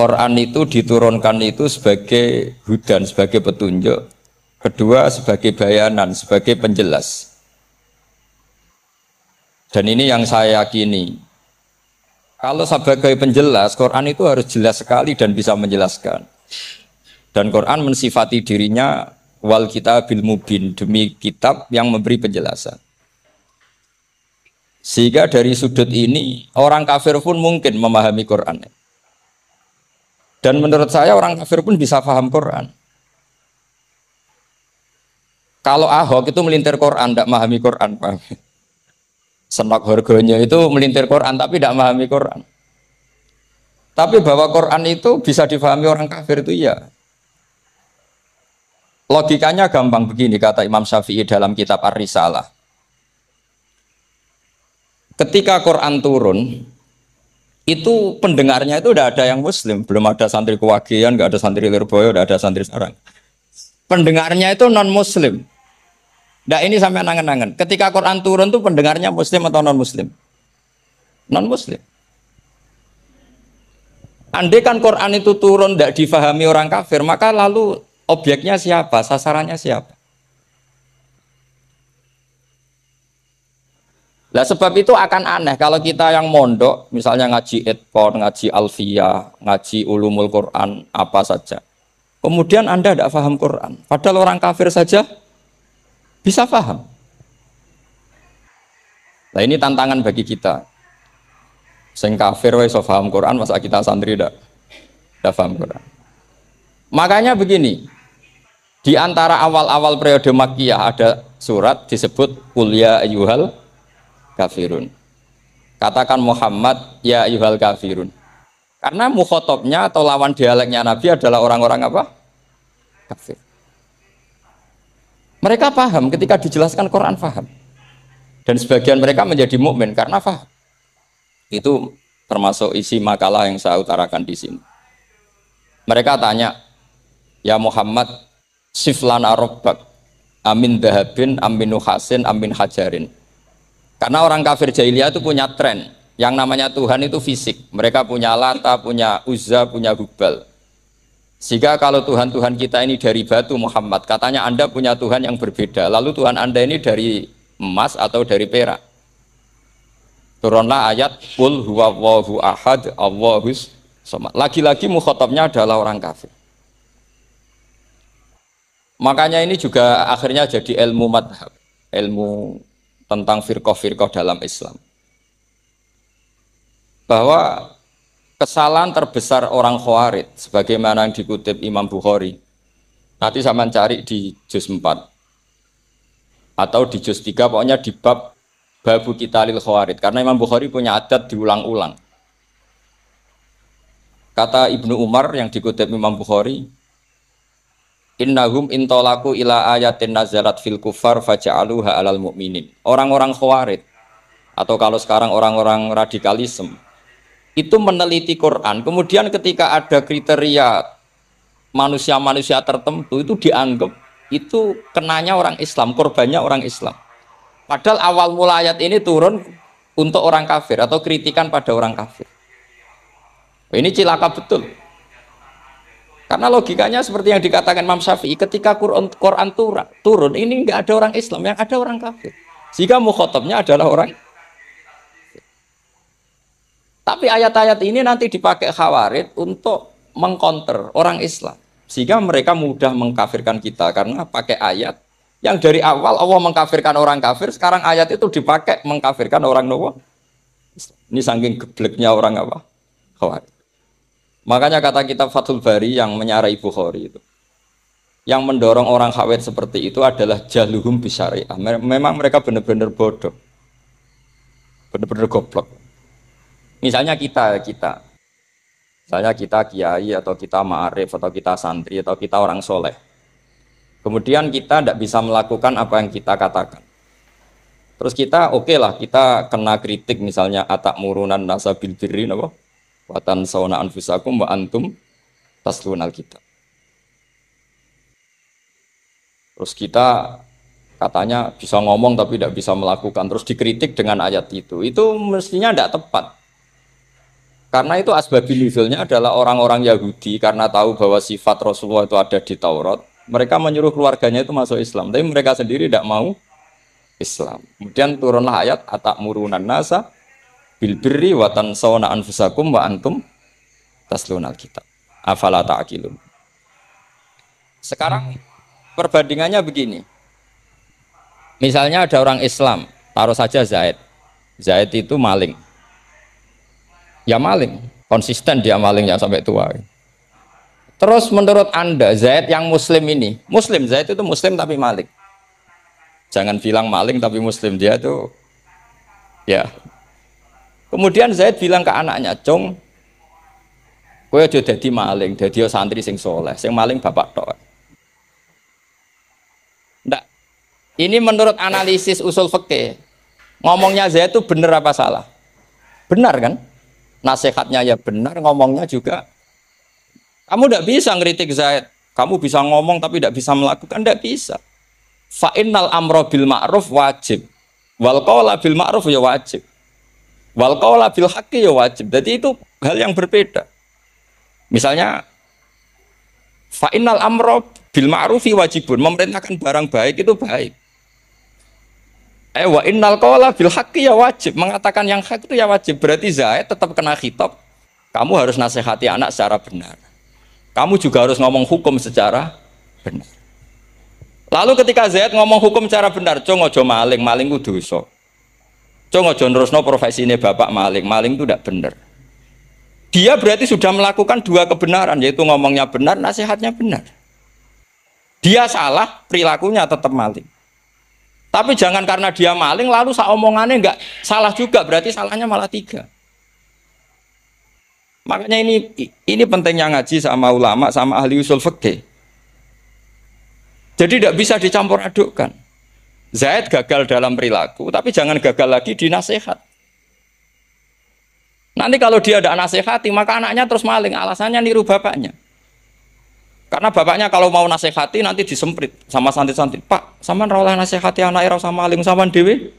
Quran itu diturunkan itu sebagai hudan, sebagai petunjuk. Kedua sebagai bayanan, sebagai penjelas. Dan ini yang saya yakini. Kalau sebagai penjelas, Quran itu harus jelas sekali dan bisa menjelaskan. Dan Quran mensifati dirinya wal kitabil mubin, demi kitab yang memberi penjelasan. Sehingga dari sudut ini orang kafir pun mungkin memahami Quran. Dan menurut saya orang kafir pun bisa paham Quran. Kalau Ahok itu melintir Quran, tidak memahami Quran, paham? Senok harganya itu melintir Quran tapi tidak memahami Quran. Tapi bahwa Quran itu bisa difahami orang kafir itu ya. Logikanya gampang begini, kata Imam Syafi'i dalam kitab Ar-Risalah. Ketika Quran turun, itu pendengarnya itu udah ada yang Muslim, belum ada santri Kewagian, nggak ada santri Lirboyo, udah ada santri Sarang. Pendengarnya itu non Muslim. Nah ini sampai nangen-nangen. Ketika Quran turun tuh pendengarnya Muslim atau non Muslim? Non Muslim. Andai kan Quran itu turun tidak difahami orang kafir, maka lalu objeknya siapa? Sasarannya siapa? Nah sebab itu akan aneh kalau kita yang mondok, misalnya ngaji Edpon, ngaji Alfiyah, ngaji Ulumul Quran, apa saja. Kemudian Anda tidak paham Quran, padahal orang kafir saja bisa paham. Nah ini tantangan bagi kita. Sing kafir wis iso paham Quran, masa kita santri tidak paham Quran. Makanya begini, di antara awal-awal periode Makkiyah ada surat disebut Qul ya ayyuhal kafirun. Katakan Muhammad ya ayyuhal kafirun. Karena mukhatabnya atau lawan dialeknya Nabi adalah orang-orang apa? Kafir. Mereka paham ketika dijelaskan Quran, paham. Dan sebagian mereka menjadi mukmin karena paham. Itu termasuk isi makalah yang saya utarakan di sini. Mereka tanya, ya Muhammad, siflana rabbak amin dahabin amin nuhasin amin hajarin. Karena orang kafir jahiliyah itu punya tren yang namanya Tuhan itu fisik. Mereka punya Lata, punya Uzza, punya Hubal. Sehingga kalau Tuhan-Tuhan kita ini dari batu Muhammad, katanya Anda punya Tuhan yang berbeda. Lalu Tuhan Anda ini dari emas atau dari perak. Turunlah ayat Qul huwallahu ahad Allahus samad. Lagi-lagi mukhatabnya adalah orang kafir. Makanya ini juga akhirnya jadi ilmu madhab, ilmu tentang firqah-firqah dalam Islam. Bahwa kesalahan terbesar orang Khawarij sebagaimana yang dikutip Imam Bukhari. Nanti saya mencari di juz 4 atau di juz 3, pokoknya di bab Babu Qitalil Khawarij, karena Imam Bukhari punya adat diulang-ulang. Kata Ibnu Umar yang dikutip Imam Bukhari, innahum intolaku ila ayatin nazalat fil kufar faja'aluha alal mu'minin. Orang-orang Khawarij atau kalau sekarang orang-orang radikalisme itu meneliti Quran, kemudian ketika ada kriteria manusia-manusia tertentu itu dianggap itu kenanya orang Islam, korbannya orang Islam. Padahal awal mula ayat ini turun untuk orang kafir atau kritikan pada orang kafir. Ini cilaka betul. Karena logikanya seperti yang dikatakan Imam Syafi'i, ketika Quran turun, ini enggak ada orang Islam, yang ada orang kafir. Jika mukhatabnya adalah orang. Tapi ayat-ayat ini nanti dipakai Khawarij untuk mengcounter orang Islam. Sehingga mereka mudah mengkafirkan kita karena pakai ayat yang dari awal Allah mengkafirkan orang kafir, sekarang ayat itu dipakai mengkafirkan orang Islam. Ini saking gebleknya orang apa? Khawarij. Makanya kata kitab Fathul Bari yang menyarai Bukhari itu, yang mendorong orang Khawarij seperti itu adalah jahluhum bisyariah. Memang mereka benar-benar bodoh, benar-benar goblok. Misalnya kita kiai atau kita ma'arif atau kita santri atau kita orang soleh. Kemudian kita tidak bisa melakukan apa yang kita katakan. Terus kita oke lah, kita kena kritik misalnya atak murunan nasa bil birri apa? Watan sauna anfusakum wa antum taslunal kitab. Terus kita katanya bisa ngomong tapi tidak bisa melakukan, terus dikritik dengan ayat itu mestinya tidak tepat. Karena itu asbabun nuzulnya adalah orang-orang Yahudi karena tahu bahwa sifat Rasulullah itu ada di Taurat, mereka menyuruh keluarganya itu masuk Islam, tapi mereka sendiri tidak mau Islam. Kemudian turunlah ayat atakmurunan nasa bil birri wa tansawna anfusakum wa antum taslunal kitab. Afala ta'qilun. Sekarang perbandingannya begini. Misalnya ada orang Islam, taruh saja Zaid. Zaid itu maling. Ya maling, konsisten dia malingnya sampai tua. Terus menurut Anda, Zaid yang muslim ini, muslim, Zaid itu muslim tapi maling. Jangan bilang maling tapi muslim, dia itu ya. Kemudian Zaid bilang ke anaknya, "Cung, kowe aja dadi maling, dadi santri sing soleh, sing maling bapak tok." Ndak. Ini menurut analisis usul fikih. Ngomongnya Zaid itu benar apa salah? Benar kan? Nasihatnya ya benar, ngomongnya juga. Kamu tidak bisa ngeritik Zaid. Kamu bisa ngomong tapi tidak bisa melakukan, tidak bisa. Fa innal amra bil ma'ruf wajib. Wal qawla bil ma'ruf ya wajib. Wal qawla bil haqqi ya wajib. Jadi itu hal yang berbeda. Misalnya fa innal amra bil ma'rufi wajibun, memerintahkan barang baik itu baik. Wa innal qawla bil haqqi ya wajib, mengatakan yang hak itu ya wajib. Berarti Zaid tetap kena khitab. Kamu harus nasihati anak secara benar. Kamu juga harus ngomong hukum secara benar. Lalu ketika Zaid ngomong hukum secara benar, cung ojo maling, maling ku dosa. Cung ojo nerusno profesine bapak maling, maling itu tidak benar. Dia berarti sudah melakukan dua kebenaran, yaitu ngomongnya benar, nasihatnya benar. Dia salah, perilakunya tetap maling. Tapi jangan karena dia maling lalu omongannya enggak salah juga, berarti salahnya malah tiga. Makanya ini pentingnya ngaji sama ulama, sama ahli usul fikih. Jadi tidak bisa dicampur adukkan. Zaid gagal dalam perilaku, tapi jangan gagal lagi di nasihat. Nanti kalau dia tidak nasihati, maka anaknya terus maling, alasannya niru bapaknya. Karena bapaknya kalau mau nasihati nanti disemprit sama santri-santri. Pak, sampean ora oleh nasihati anak ora usah maling, sampean dhewe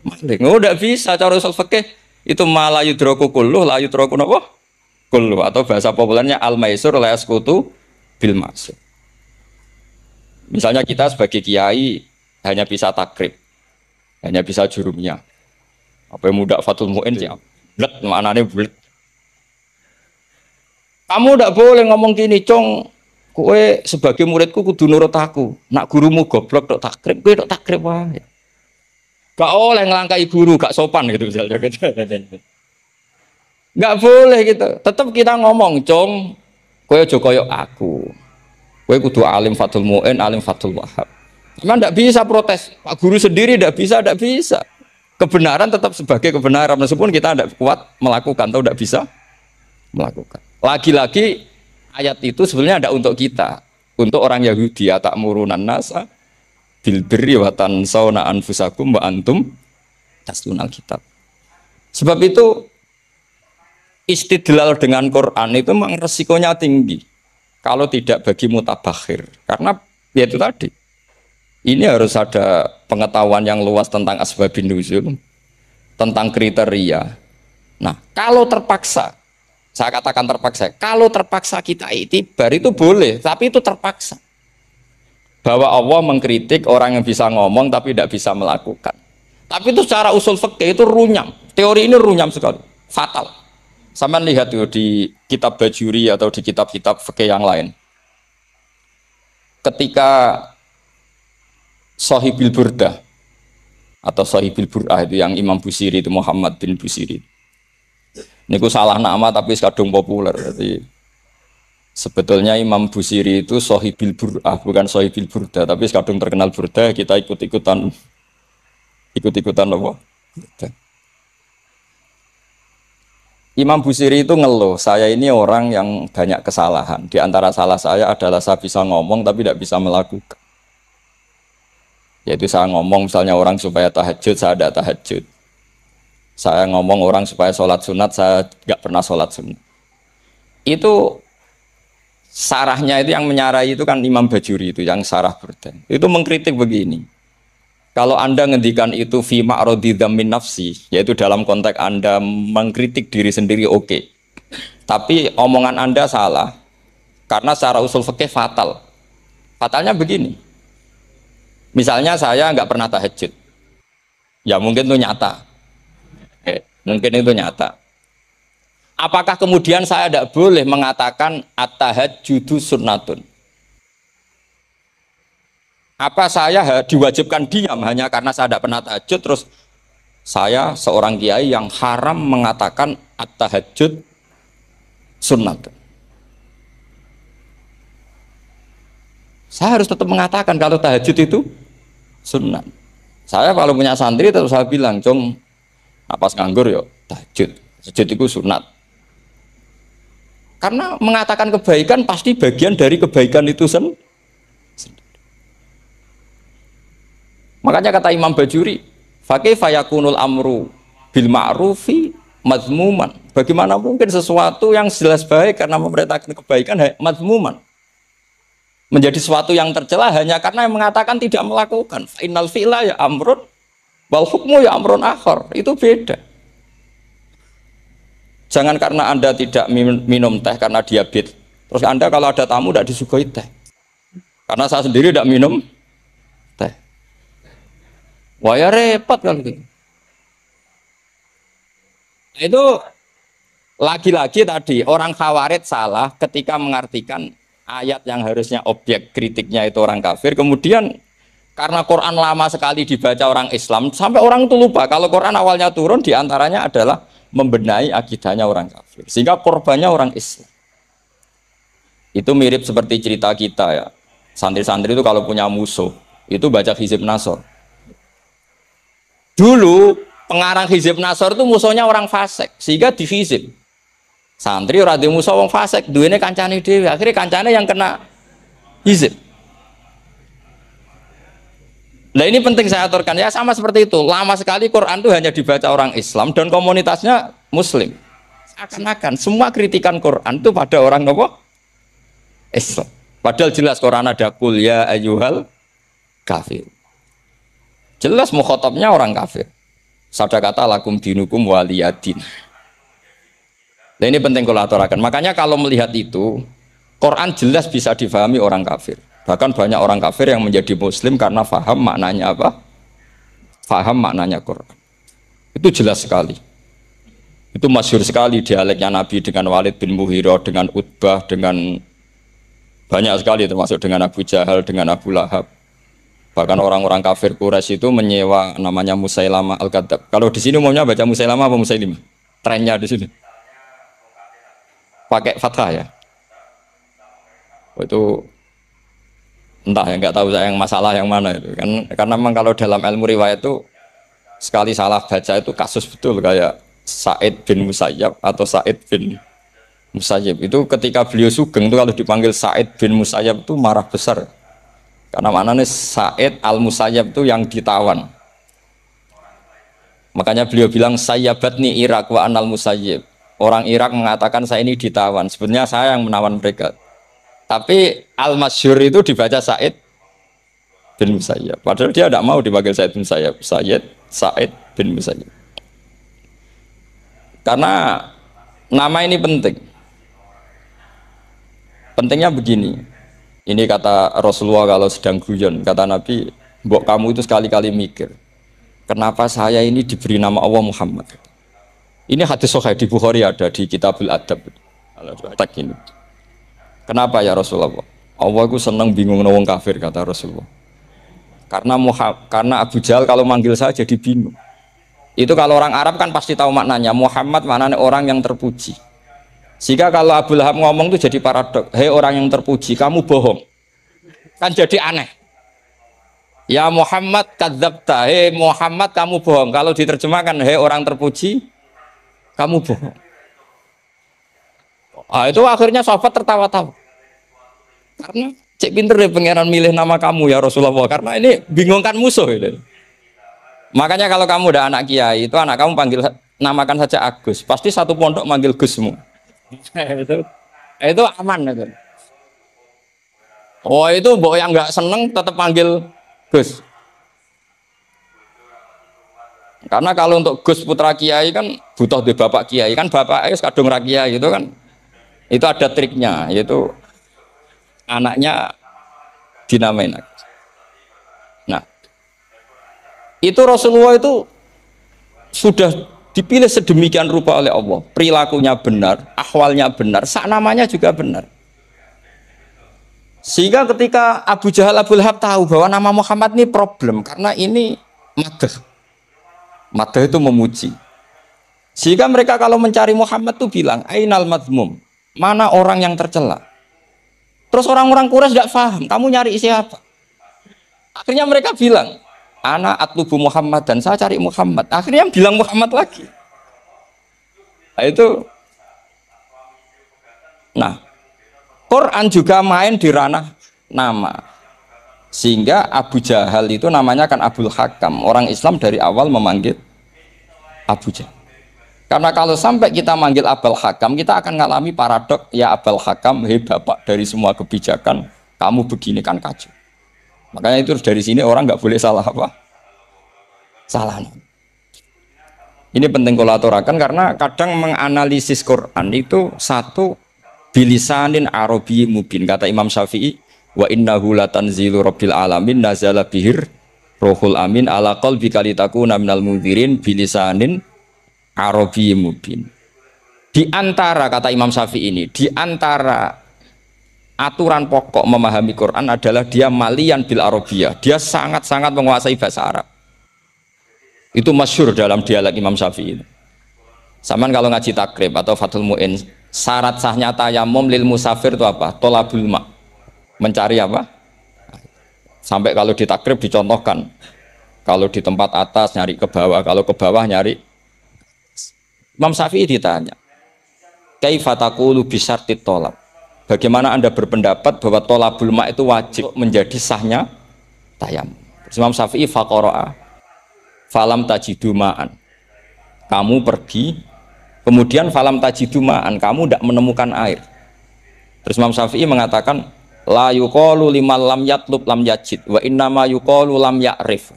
maling. Oh, enggak bisa cara usul fikih. Itu malah yudraku kulluh, la yudraku napa? Kulluh, atau bahasa populernya al-maisur la yasqutu bil ma'sur. Misalnya kita sebagai kiai hanya bisa takrib, hanya bisa jurumnya. Apa yang muda Fatul Mu'in sih? Blet, maknanya blet. Kamu tidak boleh ngomong gini, Cong. Kowe sebagai muridku kudu nurut aku. Nak gurumu goblok tok takrib, kowe tok takrib wae. Gak oleh ngelangkai guru, gak sopan gitu misalnya. Gak boleh gitu. Tetap kita ngomong, Cong. Kowe aja koyo aku. Kowe kudu alim Fatul Mu'in, alim Fatul Wahab. Memang tidak bisa protes. Pak guru sendiri tidak bisa. Kebenaran tetap sebagai kebenaran meskipun kita tidak kuat melakukan atau tidak bisa melakukan. Lagi-lagi ayat itu sebenarnya ada untuk kita, untuk orang Yahudi, atakmurunan nasa bil birri wa tansawna anfusakum wa antum taslunal kitab. Sebab itu istidlal dengan Quran itu memang resikonya tinggi kalau tidak bagi mutabakhir. Karena ya itu tadi. Ini harus ada pengetahuan yang luas tentang asbabun nuzul, tentang kriteria. Nah, kalau terpaksa, saya katakan terpaksa, kalau terpaksa kita itibar itu boleh, tapi itu terpaksa. Bahwa Allah mengkritik orang yang bisa ngomong tapi tidak bisa melakukan. Tapi itu secara usul fikih itu runyam. Teori ini runyam sekali, fatal. Sampai lihat tuh di kitab Bajuri atau di kitab-kitab fikih yang lain. Ketika Shahibil Burdah atau Shahibil Bur'ah itu yang Imam Busiri itu Muhammad bin Busiri. Ini salah nama tapi kadung populer. Jadi sebetulnya Imam Busiri itu Shahibil Bur'ah bukan Shahibil Burdah, tapi kadung terkenal Burdah, kita ikut-ikutan apa? Burdah. Imam Busiri itu ngeluh, saya ini orang yang banyak kesalahan. Di antara salah saya adalah saya bisa ngomong tapi tidak bisa melakukan. Yaitu saya ngomong misalnya orang supaya tahajud, saya tidak tahajud. Saya ngomong orang supaya sholat sunat, saya nggak pernah sholat sunat. Itu sarahnya itu yang menyarai itu kan Imam Bajuri itu yang sarah Burdah. Itu mengkritik begini. Kalau Anda ngendikan itu fi ma'radi dzammin nafsi, yaitu dalam konteks Anda mengkritik diri sendiri, oke. Tapi omongan Anda salah karena secara usul fikih fatal. Fatalnya begini. Misalnya saya nggak pernah tahajud. Ya mungkin itu nyata. Mungkin itu nyata. Apakah kemudian saya tidak boleh mengatakan at-tahajjudu sunnatun? Apa saya diwajibkan diam hanya karena saya tidak pernah tahajud terus saya seorang kiai yang haram mengatakan at-tahajjud sunnatun? Saya harus tetap mengatakan kalau tahajud itu sunnah. Saya kalau punya santri terus saya bilang, "Cung, apa nganggur yo tahajud. Tahajud itu sunat." Karena mengatakan kebaikan pasti bagian dari kebaikan itu sendiri. Makanya kata Imam Bajuri, "Faqih fayakunul amru bil ma'rufi mazmuman." Bagaimana mungkin sesuatu yang jelas baik karena memerintahkan kebaikan mazmuman menjadi sesuatu yang tercela hanya karena yang mengatakan tidak melakukan. Innal fi'la ya amrun wal hukmu ya amrun akhar. Itu beda. Jangan karena Anda tidak minum teh karena diabetes. Terus Anda kalau ada tamu tidak disuguhi teh. Karena saya sendiri tidak minum teh. Wah ya repot kalau gitu. Itu lagi-lagi tadi orang Khawarij salah ketika mengartikan ayat yang harusnya objek kritiknya itu orang kafir, kemudian karena Quran lama sekali dibaca orang Islam sampai orang itu lupa kalau Quran awalnya turun diantaranya adalah membenahi akidahnya orang kafir sehingga korbannya orang Islam. Itu mirip seperti cerita kita ya, santri-santri itu kalau punya musuh itu baca Hizib Nasr. Dulu pengarang Hizib Nasr itu musuhnya orang fasik sehingga dihizib. Santri ora duwe musuh wong fasik, duwene kancane dhewe. Akhirnya kancane yang kena hizib. Nah ini penting saya aturkan ya, sama seperti itu. Lama sekali Quran itu hanya dibaca orang Islam dan komunitasnya Muslim. Seakan-akan semua kritikan Quran itu pada orang apa? Islam. Padahal jelas Quran ada kul ya ayyuhal kafir. Jelas mukhatabnya orang kafir. Sabda kata lakum dinukum waliyadin. Nah ini penting kalau aturakan. Makanya kalau melihat itu, Quran jelas bisa difahami orang kafir. Bahkan banyak orang kafir yang menjadi Muslim karena faham maknanya apa? Faham maknanya Quran. Itu jelas sekali. Itu masyhur sekali dialeknya Nabi dengan Walid bin Mughirah, dengan Utbah, dengan banyak sekali termasuk dengan Abu Jahal, dengan Abu Lahab. Bahkan orang-orang kafir Quraisy itu menyewa namanya Musailamah Al-Kadzab. Kalau di sini umumnya baca Musailamah apa Musailimah? Trennya di sini. Pakai fathah ya. Itu entah ya, nggak tahu saya yang masalah yang mana itu kan, karena memang kalau dalam ilmu riwayat itu sekali salah baca itu kasus betul kayak Sa'id bin Musayyab atau Sa'id bin Musayyib itu ketika beliau sugeng itu kalau dipanggil Sa'id bin Musayyab itu marah besar karena maknanya Sa'id al-Musayyab itu yang ditawan, makanya beliau bilang sayyabatni Irak wa anal Musayyib. Orang Irak mengatakan saya ini ditawan, sebenarnya saya yang menawan mereka. Tapi al-masyhur itu dibaca Sa'id bin Musayyab. Padahal dia tidak mau dipanggil Sa'id bin Musayyab, Sa'id bin Musayyab. Karena nama ini penting. Pentingnya begini. Ini kata Rasulullah kalau sedang guyon, kata Nabi, "Mbok kamu itu sekali-kali mikir, kenapa saya ini diberi nama Allah Muhammad?" Ini hadis sahih di Bukhari ada di Kitabul Adab. Tak ini. Kenapa ya Rasulullah? Allah itu senang bingung wong kafir kata Rasulullah. Karena Abu Jahal kalau manggil saya jadi bingung. Itu kalau orang Arab kan pasti tahu maknanya. Muhammad maknanya orang yang terpuji. Sehingga kalau Abu Lahab ngomong itu jadi paradok. Hei orang yang terpuji, kamu bohong. Kan jadi aneh. Ya Muhammad kadzabta. Hei Muhammad kamu bohong. Kalau diterjemahkan hei orang terpuji, kamu bohong. Itu akhirnya sahabat tertawa-tawa. Karena cek pinter deh pangeran milih nama kamu ya Rasulullah. Karena ini bingungkan musuh. Gitu. Makanya kalau kamu udah anak kiai, itu anak kamu panggil namakan saja Agus. Pasti satu pondok manggil Gus semua. itu aman itu. Oh itu mbok yang nggak seneng tetap panggil Gus. Karena kalau untuk Gus putra kiai kan butuh di bapak kiai, kan bapak ayus kadung ra kiai itu kan. Itu ada triknya, yaitu anaknya dinamain. Nah, itu Rasulullah itu sudah dipilih sedemikian rupa oleh Allah, perilakunya benar, ahwalnya benar, sak namanya juga benar. Sehingga ketika Abu Jahal, Abu Lahab tahu bahwa nama Muhammad ini problem karena ini madah. Madah itu memuji. Sehingga mereka kalau mencari Muhammad tuh bilang, Ainal madmum, mana orang yang tercela. Terus orang-orang Quraisy tidak paham, kamu nyari siapa? Akhirnya mereka bilang, Ana atlubu Muhammad, dan saya cari Muhammad. Akhirnya bilang Muhammad lagi. Nah, itu. Nah, Quran juga main di ranah nama. Sehingga Abu Jahal itu namanya kan Abul Hakam. Orang Islam dari awal memanggil Abu Jahal. Karena kalau sampai kita manggil Abul Hakam, kita akan mengalami paradok, ya Abul Hakam, hei bapak dari semua kebijakan, kamu begini kan kacau. Makanya itu dari sini orang nggak boleh salah apa? Salah. Ini penting kalau aturakan karena kadang menganalisis Quran itu satu bilisanin Arabi mubin, kata Imam Syafi'i, wa innahu latanzilu rabbil alamin nazala bihir rohul amin ala qalbika litakuna minal mundzirin bilisanin Arabi mubin. Di antara, kata Imam Syafi'i ini, di antara aturan pokok memahami Quran adalah dia malian bil Arabiyah. Dia sangat-sangat menguasai bahasa Arab. Itu masyhur dalam dialek Imam Syafi'i. Saman kalau ngaji takrib atau Fathul Mu'in, syarat sahnya tayamum lil musafir itu apa? Tolabul ma'. Mencari apa? Sampai kalau di takrib dicontohkan. Kalau di tempat atas nyari ke bawah, kalau ke bawah nyari. Imam Syafi'i ditanya, kaifa taqulu bi syartit tolab? Bagaimana Anda berpendapat bahwa tolabul ma' itu wajib menjadi sahnya tayamum? Imam Syafi'i faqara'a falam tajidu ma'an. Kamu pergi, kemudian falam tajidu ma'an, kamu tidak menemukan air. Terus Imam Syafi'i mengatakan la yuqalu liman lam yatlub lam yajid wa innama yuqalu lam ya'rif.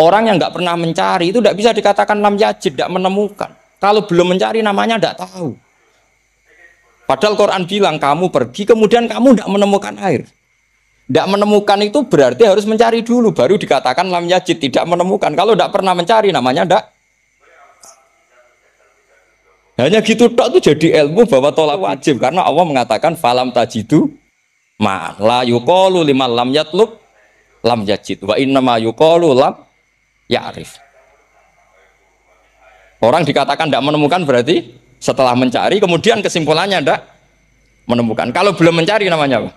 Orang yang nggak pernah mencari itu tidak bisa dikatakan lam yajid, tidak menemukan. Kalau belum mencari namanya tidak tahu. Padahal Quran bilang kamu pergi kemudian kamu tidak menemukan air. Tidak menemukan itu berarti harus mencari dulu baru dikatakan lam yajid, tidak menemukan. Kalau tidak pernah mencari namanya tidak. Hanya gitu tok itu jadi ilmu bahwa tolak wajib karena Allah mengatakan falam tajidu ma la yuqalu liman lam yatlub lam yajid wa innama yuqalu lam ya'rif. Orang dikatakan tidak menemukan berarti setelah mencari kemudian kesimpulannya tidak menemukan. Kalau belum mencari namanya apa?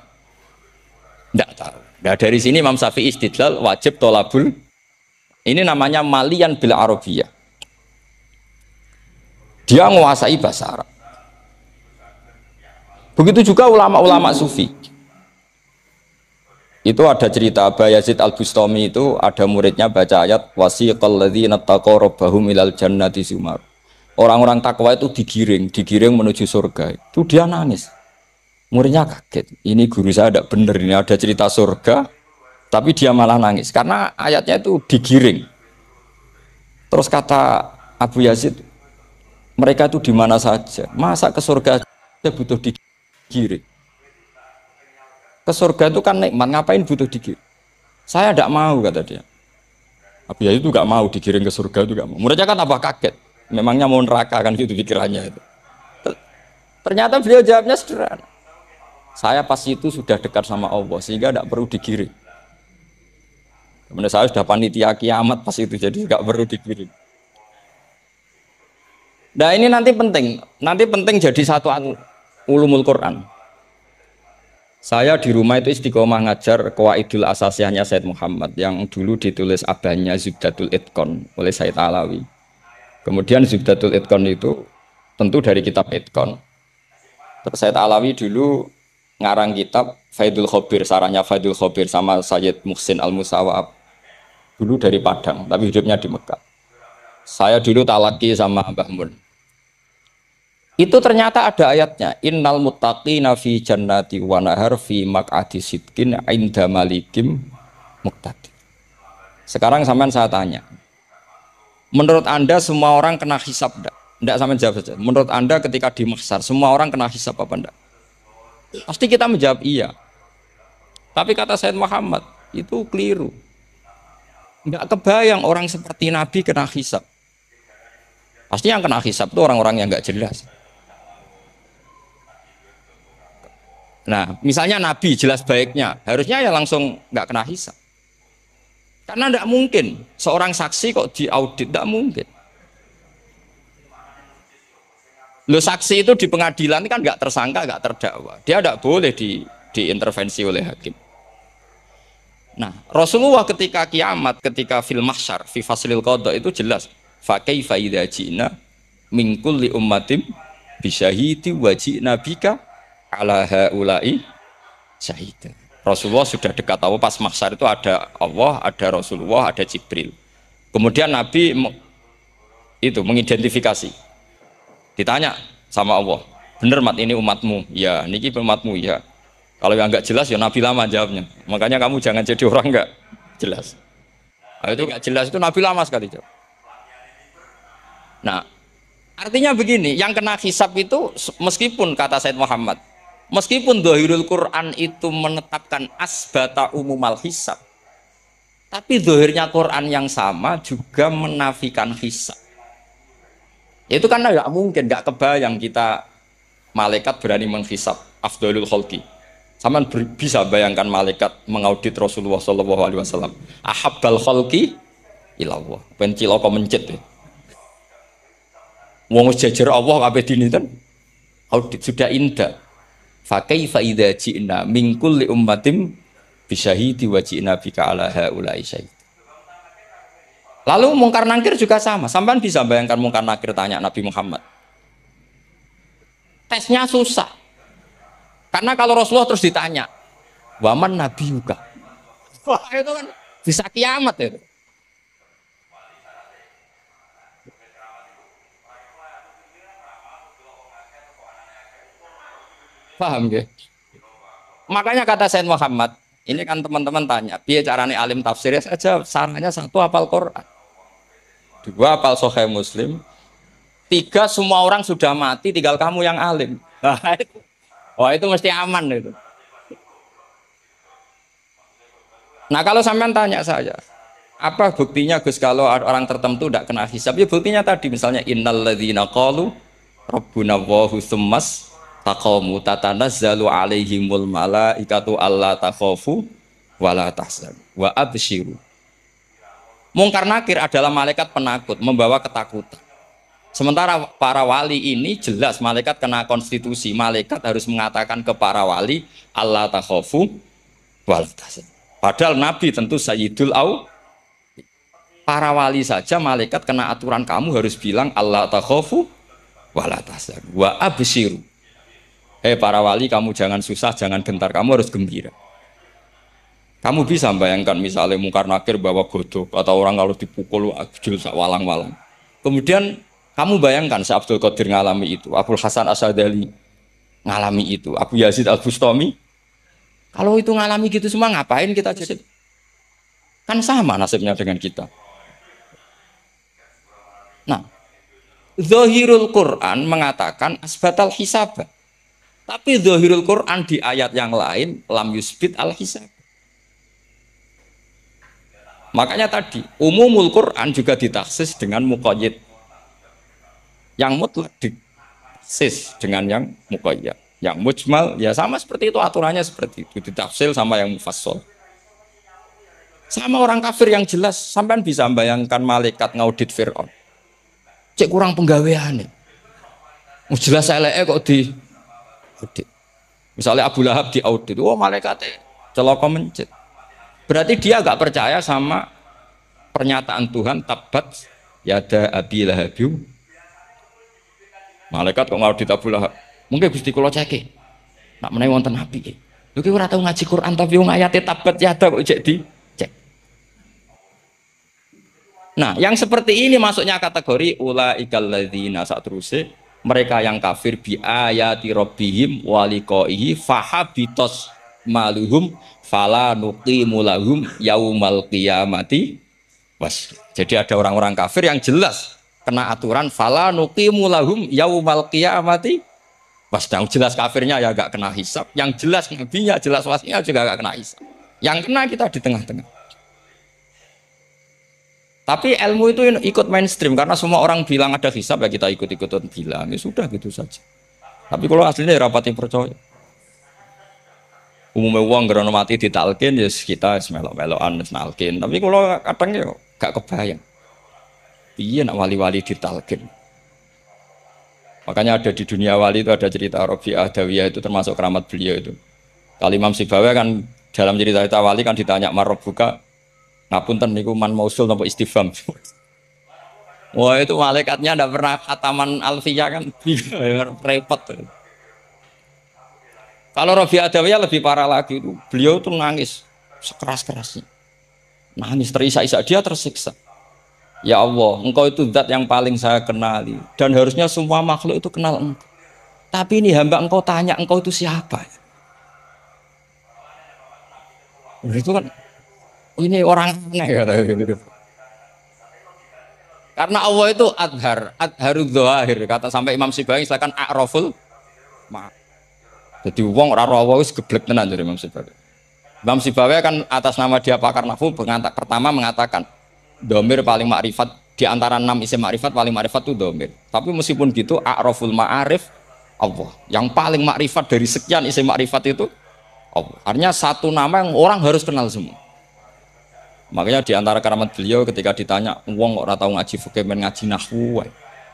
Tidak tahu. Nah, dari sini Imam Syafi'i istidlal wajib tolabul. Ini namanya malian bil Arabiyah. Dia menguasai bahasa Arab. Begitu juga ulama-ulama sufi. Itu ada cerita Aba Yazid Al-Bustami itu ada muridnya baca ayat wasiqal ladzina taqaw rabbahum ilal jannati zumar. Orang-orang takwa itu digiring menuju surga. Itu dia nangis. Muridnya kaget. Ini guru saya tidak benar, ini ada cerita surga, tapi dia malah nangis karena ayatnya itu digiring. Terus kata Abu Yazid, mereka itu di mana saja? Masa ke surga saja butuh digiring? Ke surga itu kan nikmat, ngapain butuh digiring? Saya tidak mau, kata dia. Abu Yazid itu nggak mau digiring ke surga, itu nggak mau. Muridnya kan apa kaget? Memangnya mau neraka kan gitu pikirannya itu. Ternyata beliau jawabnya sederhana. Saya pas itu sudah dekat sama Allah sehingga tidak perlu digiring. Kemudian saya sudah panitia kiamat pas itu jadi nggak perlu digiring. Nah ini nanti penting jadi satu ulumul Quran. Saya di rumah itu istiqomah ngajar Qawaidul Asasiyahnya Said Muhammad yang dulu ditulis abahnya Zubdatul Itqan oleh Said Alawi. Kemudian Zubdatul Itqan itu tentu dari kitab Itqan. Terus Said Alawi dulu ngarang kitab Faidul Khobir, sarahnya Faidul Khobir sama Sayyid Muhsin Al-Musawab. Dulu dari Padang, tapi hidupnya di Mekah. Saya dulu talaki sama Mbah Mun. Itu ternyata ada ayatnya. Innal muttaqina fi jannati wa nahar fi maq'adi sidqin 'inda malikim muqtadir. Sekarang sampean saya tanya. Menurut Anda semua orang kena hisab enggak? Enggak, sama jawab saja. Menurut Anda ketika di mahsyar semua orang kena hisab apa enggak? Pasti kita menjawab iya. Tapi kata Said Muhammad itu keliru. Enggak kebayang orang seperti Nabi kena hisab. Pasti yang kena hisab itu orang-orang yang enggak jelas. Nah, misalnya Nabi jelas baiknya, harusnya ya langsung enggak kena hisab. Karena enggak mungkin seorang saksi kok diaudit, enggak mungkin. Lo saksi itu di pengadilan kan nggak tersangka, nggak terdakwa. Dia tidak boleh diintervensi oleh hakim. Nah, Rasulullah ketika kiamat, ketika fil mahsyar, fi faslil qada itu jelas. Fa kaifa idza ji'na min kulli ummatin bisyahidi wa ji'na bika ala haula'i syahida. Rasulullah sudah dekat Allah pas mahsyar itu ada Allah, ada Rasulullah, ada Jibril. Kemudian Nabi itu mengidentifikasi. Ditanya sama Allah, bener mat ini umatmu? Ya, niki umatmu ya. Kalau yang nggak jelas ya Nabi lama jawabnya. Makanya kamu jangan jadi orang nggak jelas. Nah, itu nggak jelas itu Nabi lama sekali jawab. Nah, artinya begini, yang kena hisab itu meskipun kata Said Muhammad, meskipun Dhahirul Quran itu menetapkan asbata umumal hisab, tapi zahirnya Quran yang sama juga menafikan hisab. Itu karena nggak mungkin, nggak kebayang kita malaikat berani menghisab afdalul khalqi. Sama bisa bayangkan malaikat mengaudit Rasulullah SAW. Ahabbal khalqi ilallah. Penciloko mencet. Wong jajar Allah kabeh dini kan audit sudah indah. Fa kaifa idza ji'na min kulli ummatin bisyahidi wa ji'na bika ala haula'i syahid. Lalu mungkar nakir juga sama. Sampai bisa bayangkan mungkar nakir tanya Nabi Muhammad. Tesnya susah. Karena kalau Rasulullah terus ditanya, waman Nabi juga. Wah itu kan bisa kiamat itu. Paham gak? Makanya kata Said Muhammad, ini kan teman-teman tanya, biar caranya alim tafsirnya saja, sarannya satu hafal Quran. Dua hafal Sahih Muslim, tiga semua orang sudah mati, tinggal kamu yang alim. Wah itu mesti aman itu. Nah kalau sampean tanya saya, apa buktinya Gus kalau orang tertentu tidak kena hisab? Ya buktinya tadi misalnya innalladzina qalu rabbuna Allahu tsummas taqamu tatanazzalu alaihimul malaikatu alla takhafu wala tahzanu wa absyiru. Mungkar nakir adalah malaikat penakut, membawa ketakutan. Sementara para wali ini jelas malaikat kena konstitusi. Malaikat harus mengatakan ke para wali Allah takhafu wala tahzanu. Padahal Nabi tentu sayyidul au. Para wali saja malaikat kena aturan kamu harus bilang Allah takhafu wala tahzanu wa absyiru. Para wali kamu jangan susah, jangan gentar, kamu harus gembira. Kamu bisa bayangkan misalnya mungkar nakir bawa godok atau orang kalau dipukul ajul walang-walang. Kemudian kamu bayangkan Syekh Abdul Qadir ngalami itu, Abdul Hasan Asyadali ngalami itu, Abu Yazid Al-Bustami. Kalau itu ngalami gitu semua ngapain kita jadi? Kan sama nasibnya dengan kita. Nah, Zahirul Quran mengatakan asbatal hisab. Tapi Zahirul Quran di ayat yang lain lam yusbit al-hisab. Makanya tadi umumul Quran juga ditaksis dengan muqayyid. Yang mutlak ditaksis dengan yang muqayyad. Yang mujmal ya sama seperti itu, aturannya seperti itu, ditafsir sama yang mufassal. Sama orang kafir yang jelas, sampean bisa bayangkan malaikat ngaudit Fir'aun. Cek kurang penggawean nih. Jelas eleke kok di audit. Misalnya Abu Lahab diaudit, oh malaikatnya celaka mencet. Berarti dia agak percaya sama pernyataan Tuhan tabat yada abi lahabiu. Malaikat kok ngaudit Abu Lahab. Mungkin Gusti kula ceke. Nak menawi wonten api. Lho ki ora tau ngaji Quran tapi wong ayate tabat yada kok cek di cek. Nah, yang seperti ini masuknya kategori ulaikal ladzina satruse mereka yang kafir bi ayati rabbihim wa liqaihi fahabitos maluhum fala nuqimu lahum yaumal qiyamati Was. Jadi ada orang-orang kafir yang jelas kena aturan fala nuqimu lahum yaumal qiyamati. Pas yang jelas kafirnya ya gak kena hisab, yang jelas nabinya, jelas wasinya juga gak kena hisab. Yang kena kita di tengah-tengah. Tapi ilmu itu ikut mainstream karena semua orang bilang ada hisab ya kita ikut-ikutan bilang ya sudah gitu saja. Tapi kalau aslinya ya rapati percaya. Umumnya uang gerono mati ditalkin ya kita melok-melokan nalkin. Tapi kalau kadang ya gak kebayang. Iya nak wali-wali ditalkin. Makanya ada di dunia wali itu ada cerita Rabi'ah Dawiyah itu termasuk keramat beliau itu. Kalau Imam Sibawa kan dalam cerita wali kan ditanya marrobuka ngapunten niku man mausul napa istifham. Wah itu malaikatnya ndak pernah khataman alfiyah kan repot. Kalau Rabi'ah Dawiyah lebih parah lagi itu beliau tuh nangis sekeras-kerasnya. Nangis terisak-isak dia tersiksa. Ya Allah, engkau itu zat yang paling saya kenali dan harusnya semua makhluk itu kenal engkau. Tapi ini hamba engkau tanya engkau itu siapa? Itu kan ini orang aneh kata gitu. Karena Allah itu adharud dzahir kata sampai Imam Sibawayh silakan a'raful ma. Jadi wong ora ora wis geblek tenan dari Imam Sibawayh. Imam Sibawayh kan atas nama dia pakar nahwu pertama mengatakan domir paling makrifat di antara 6 isim makrifat paling makrifat itu domir. Tapi meskipun gitu a'raful ma'arif Allah. Yang paling makrifat dari sekian isim makrifat itu Allah. Artinya satu nama yang orang harus kenal semua. Makanya di antara keramat beliau ketika ditanya wong ora tahu ngaji fikih men ngaji nahwu wae.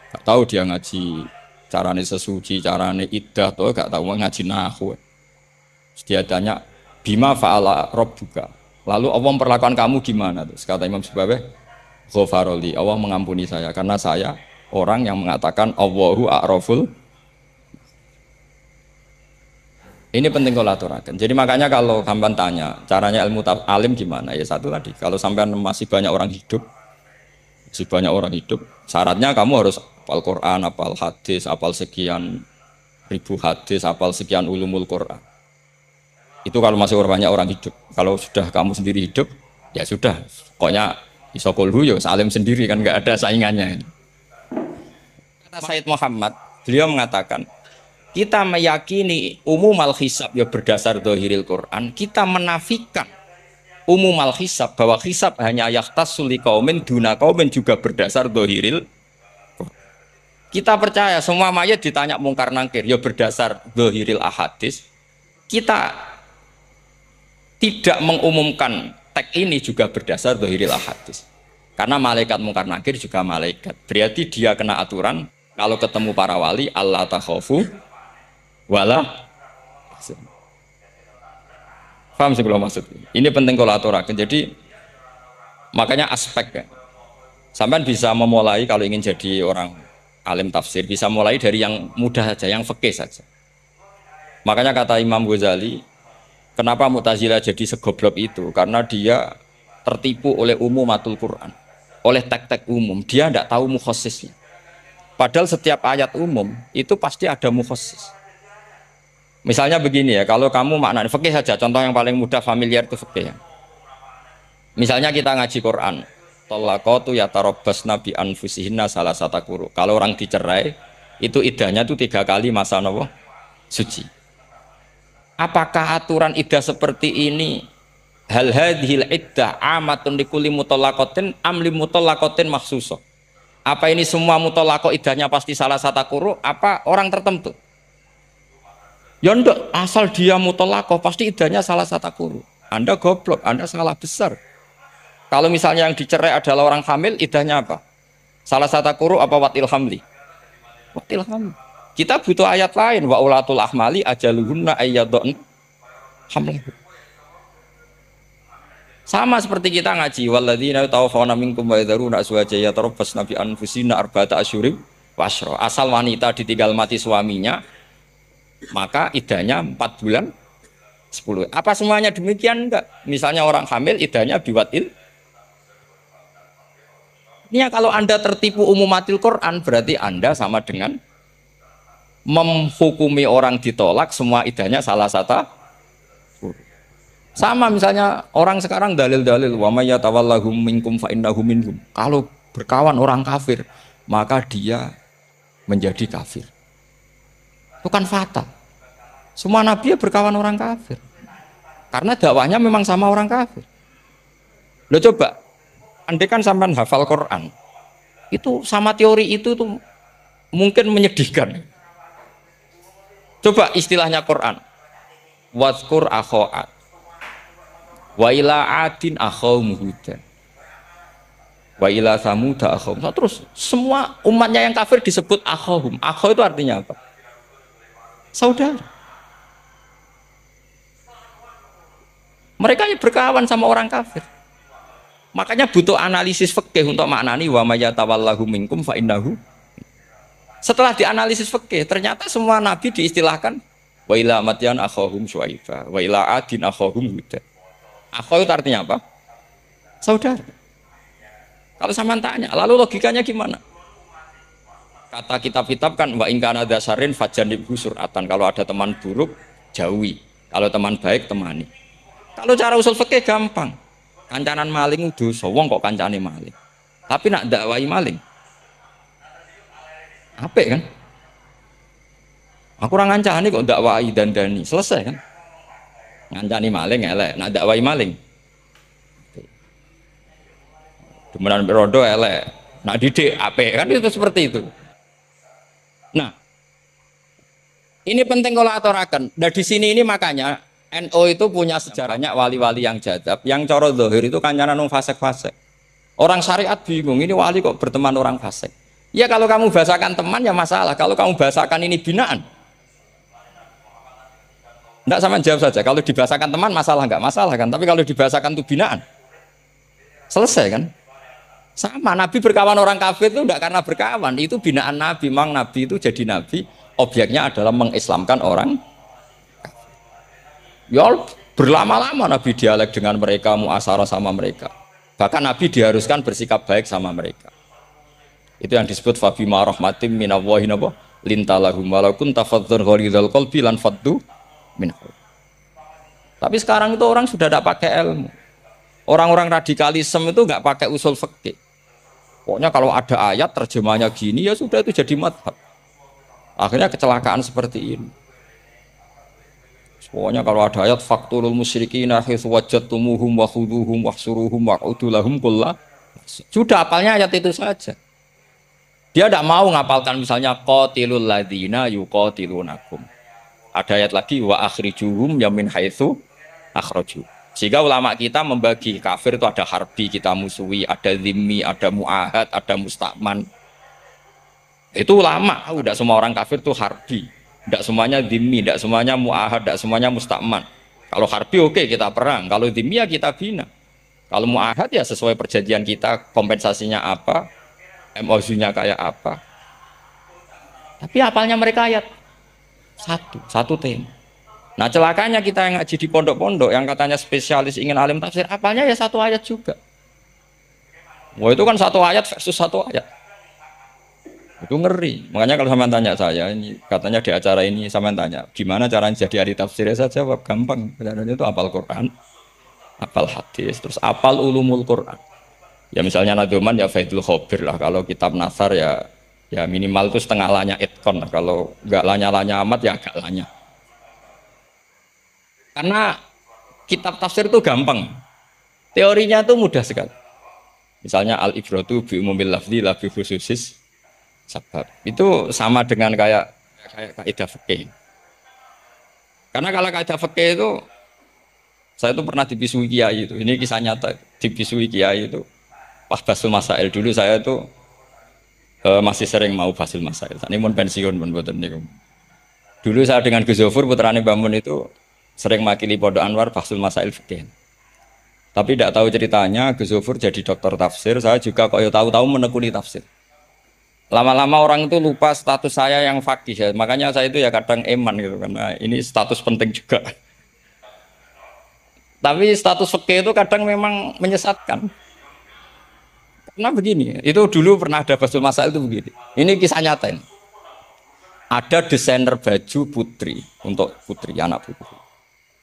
Gak tahu dia ngaji carane sesuci, carane iddah tuh gak tahu ngaji nahwu. Terus dia tanya bima fa'ala rabbuka. Lalu Allah memperlakukan kamu gimana? Terus kata Imam Sibawayh, ghafaroli, Allah mengampuni saya karena saya orang yang mengatakan Allahu a'raful. Ini penting kalau aturakan. Jadi makanya kalau sampean tanya caranya ilmu alim gimana? Ya satu tadi, kalau sampean masih banyak orang hidup, syaratnya kamu harus hafal Quran, hafal hadis, hafal sekian ribu hadis, hafal sekian ulumul Quran. Itu kalau masih banyak orang hidup. Kalau sudah kamu sendiri hidup, ya sudah. Pokoknya iso kulhu ya salim sendiri kan nggak ada saingannya. Kata Said Muhammad, beliau mengatakan, kita meyakini umumal hisab ya berdasar dzahiril Quran, kita menafikan umumal hisab bahwa hisab hanya yahtassul liqaumin duna qaumin juga berdasar dzahiril. Kita percaya semua mayat ditanya mungkar nangkir ya berdasar dzahiril ahadis. Kita tidak mengumumkan teks ini juga berdasar dzahiril ahadis. Karena malaikat mungkar nakir juga malaikat. Berarti dia kena aturan kalau ketemu para wali Allah takhafu wala. Paham sih kalau maksud. Ini penting kalau aturakan. Jadi makanya aspek sampean bisa memulai kalau ingin jadi orang alim tafsir bisa mulai dari yang mudah saja, yang fikih saja. Makanya kata Imam Ghazali, kenapa Mu'tazilah jadi segoblok itu? Karena dia tertipu oleh umumatul Quran, oleh teks-teks umum. Dia tidak tahu mukhassisnya. Padahal setiap ayat umum itu pasti ada mukhassis. Misalnya begini ya, kalau kamu maknanya fikih saja, contoh yang paling mudah familiar itu fikih ya. Misalnya kita ngaji Quran, talaqatu yatarabbasna bi anfusihinna salasata quru. Kalau orang dicerai, itu iddahnya itu 3 kali masa nopo suci. Apakah aturan iddah seperti ini hal hadhil iddah amatun likulli mutallaqatin am li mutallaqatin makhsusah? Apa ini semua mutallaqah iddahnya pasti salah satu quru apa orang tertentu? Ya enggak, asal dia mutallaqah pasti iddahnya salah satu quru. Anda goblok, Anda salah besar. Kalau misalnya yang dicerai adalah orang hamil, iddahnya apa? Salah satu quru apa watil hamli? Watil hamli. Kita butuh ayat lain wa ulatul ahmali ajaluhunna ayyadun hamlah. Sama seperti kita ngaji walladzina tawaffawna minkum wa yadharuna azwaja yatarabbasna bi anfusina arba'ata asyhurin wa asyra. Asal wanita ditinggal mati suaminya, maka iddahnya 4 bulan 10. Apa semuanya demikian? Enggak. Misalnya orang hamil iddahnya biwatil. Ini kalau Anda tertipu umumatil Quran berarti Anda sama dengan menghukumi orang ditolak semua iddahnya salah satu. Sama misalnya orang sekarang dalil-dalil wa may yatawallahum minkum fa innahu minhum. Kalau berkawan orang kafir, maka dia menjadi kafir. Itu kan fatal. Semua nabi ya berkawan orang kafir. Karena dakwahnya memang sama orang kafir. Lo coba, andai kan sampean hafal Quran, itu sama teori itu tuh mungkin menyedihkan. Coba istilahnya Quran. Wadhkur akho'at wa ila adin akhawum hudan wa ila samuda akhawum. Terus semua umatnya yang kafir disebut akhawum. Akhaw itu artinya apa? Saudara. Mereka berkawan sama orang kafir. Makanya butuh analisis fikih untuk maknani wa may yatawallahu minkum fa innahu. Setelah dianalisis fikih, ternyata semua nabi diistilahkan wa ila madyan akhahum syuaiba wa ila adin akhahum huda. Akhaw itu artinya apa? Saudara. Kalau sama tanya, lalu logikanya gimana? Kata kitab-kitab kan wa in kana dasarin fajanibhu sur'atan. Kalau ada teman buruk, jauhi. Kalau teman baik, temani. Kalau cara usul fikih gampang. Kancanan maling dosa, wong kok kancane maling. Tapi nak dakwai maling. Apik kan? Aku orang ngancani kok dakwai dandani, selesai kan? Ngancani maling elek, nak dakwai maling. Demenan rondo elek, nak didik apik kan, itu seperti itu. Nah, ini penting kalau aturakan. Nah di sini ini makanya NO itu punya sejarahnya wali-wali yang jadab, yang coro dohir itu kancanan fasek-fasek. Orang syariat bingung, ini wali kok berteman orang fasek. Ya kalau kamu bahasakan teman ya masalah, kalau kamu bahasakan ini binaan. Enggak, sama jawab saja, kalau dibahasakan teman masalah enggak masalah kan, tapi kalau dibahasakan itu binaan, selesai kan? Sama, Nabi berkawan orang kafir itu enggak karena berkawan, itu binaan Nabi. Memang Nabi itu jadi Nabi, objeknya adalah mengislamkan orang. Ya berlama-lama Nabi dialek dengan mereka, muasyarah sama mereka. Bahkan Nabi diharuskan bersikap baik sama mereka. Itu yang disebut fabima rahmatim minallahi lintalahum walau kunta faddzan ghalidhal qalbi lan faddu minhu. Tapi sekarang itu orang sudah tidak pakai ilmu. Orang-orang radikalisme itu nggak pakai usul fikih. Pokoknya kalau ada ayat terjemahnya gini ya sudah itu jadi madhab. Akhirnya kecelakaan seperti ini. Pokoknya kalau ada ayat faqtulul musyrikina haitsu wajadtumuhum wa khuduhum wahsuruhum wa'udu lahum kullah. Sudah hafalnya ayat itu saja. Dia tidak mau ngapalkan misalnya qatilul ladzina yuqatilunakum. Ada ayat lagi wa akhrijuhum yamin haitsu akhraju. Sehingga ulama kita membagi kafir itu ada harbi, kita musuhi, ada zimmi, ada muahad, ada musta'man. Itu ulama, tidak semua orang kafir itu harbi. Tidak semuanya dhimmi, tidak semuanya mu'ahad, tidak semuanya musta'man. Kalau harbi oke, kita perang, kalau dhimmi ya kita bina. Kalau mu'ahad ya sesuai perjanjian kita, kompensasinya apa, MOU-nya kayak apa. Tapi apalnya mereka ayat satu tema. Nah celakanya kita yang ngaji di pondok-pondok yang katanya spesialis ingin alim tafsir, apalnya ya satu ayat juga. Wah itu kan satu ayat versus satu ayat. Itu ngeri. Makanya kalau sama tanya saya, ini katanya di acara ini sama tanya, gimana caranya jadi ahli tafsir? Saya jawab gampang. Caranya itu apal Quran, apal hadis, terus apal ulumul Quran. Ya misalnya Nadoman ya Faidul Khobir lah. Kalau kitab Nasar ya minimal itu setengah lanya itkon lah. Kalau nggak lanya-lanya amat ya agak lanya. Karena kitab tafsir itu gampang. Teorinya itu mudah sekali. Misalnya al-ibratu bi umumil lafzi la bi khususis sebab. Itu sama dengan kayak kaidah fikih. Karena kalau kaidah fikih itu saya itu pernah dibisui kiai itu. Ini kisah nyata, dibisui kiai itu. Pas basul masail dulu saya itu masih sering mau basul masail. Ini mau pensiun buatan niku. Dulu saya dengan Gus Zofur putrane Bamun itu sering makili Pondok Anwar basul masail fikih. Tapi tidak tahu ceritanya Gus Zofur jadi dokter tafsir, saya juga kok tahu-tahu menekuni tafsir. Lama-lama orang itu lupa status saya yang fakih ya. Makanya saya itu ya kadang eman gitu karena ini status penting juga. Tapi status fikih itu kadang memang menyesatkan. Karena begini, itu dulu pernah ada basul masail itu begini. Ini kisah nyata ini. Ada desainer baju putri untuk putri, anak putri.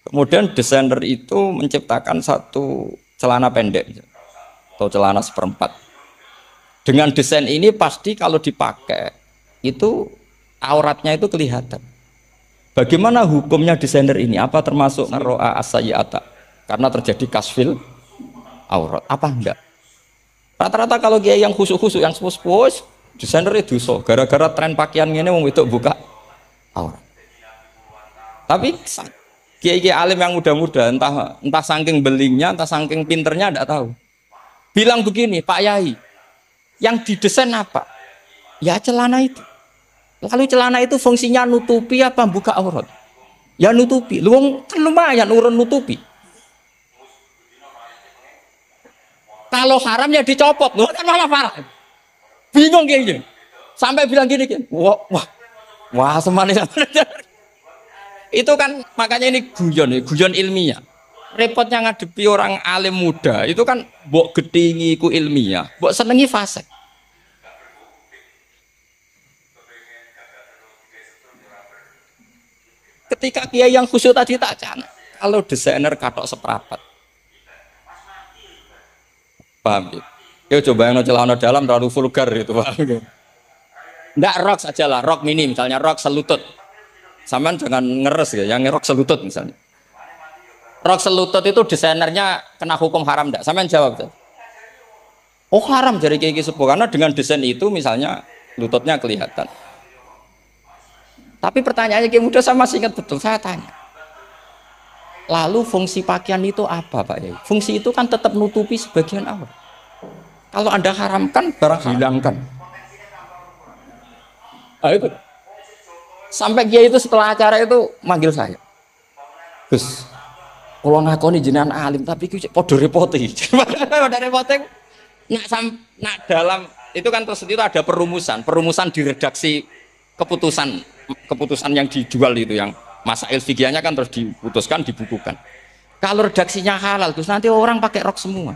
Kemudian desainer itu menciptakan satu celana pendek atau celana seperempat. Dengan desain ini pasti kalau dipakai itu auratnya itu kelihatan. Bagaimana hukumnya desainer ini? Apa termasuk ro'a as-sayyi'ata? Karena terjadi kasfil aurat. Apa enggak? Rata-rata kalau kiai yang khusyuk-khusyuk yang sepuh-sepuh desainer itu so gara-gara tren pakaian ini wong itu buka aurat. Tapi kiai-kiai alim yang muda-muda entah saking belingnya, entah saking pinternya enggak tahu. Bilang begini, Pak Yai, yang didesain apa? Ya celana itu. Lalu celana itu fungsinya nutupi apa buka aurat? Ya nutupi. Lu kan lumayan urun nutupi. Kalau haram ya dicopot. Lu kan malah parah. Bingung kayaknya. Sampai bilang gini, wah semanis. Itu kan makanya ini guyon ilmiah. Repotnya ngadepi orang alim muda itu kan mbok gedingi ku ilmiah, mbok senengi fasik. Ketika kiai yang khusyuk tadi tak cana, kalau desainer katok seprapat, paham gitu? Yo coba yang celana dalam terlalu vulgar itu, paham gitu? Nggak rok saja lah, rok mini misalnya rok selutut, saman jangan ngeres ya, yang rok selutut misalnya. Rok selutut itu desainernya kena hukum haram nggak? Saman jawab tuh. Oh haram jadi kiai sepuh karena dengan desain itu misalnya lututnya kelihatan. Tapi pertanyaannya kiai muda saya masih ingat betul, saya tanya. Lalu fungsi pakaian itu apa Pak Yai? Fungsi itu kan tetap nutupi sebagian aurat. Kalau Anda haramkan, barang hilangkan. Nah, itu. Sampai kiai itu setelah acara itu manggil saya. Gus, kalau ngakoni jenengan alim tapi itu podo repoti. Podo repoti. Nak dalam itu kan terus itu ada perumusan di redaksi keputusan yang dijual itu yang masail fikihnya kan terus diputuskan dibukukan. Kalau redaksinya halal terus nanti orang pakai rok semua.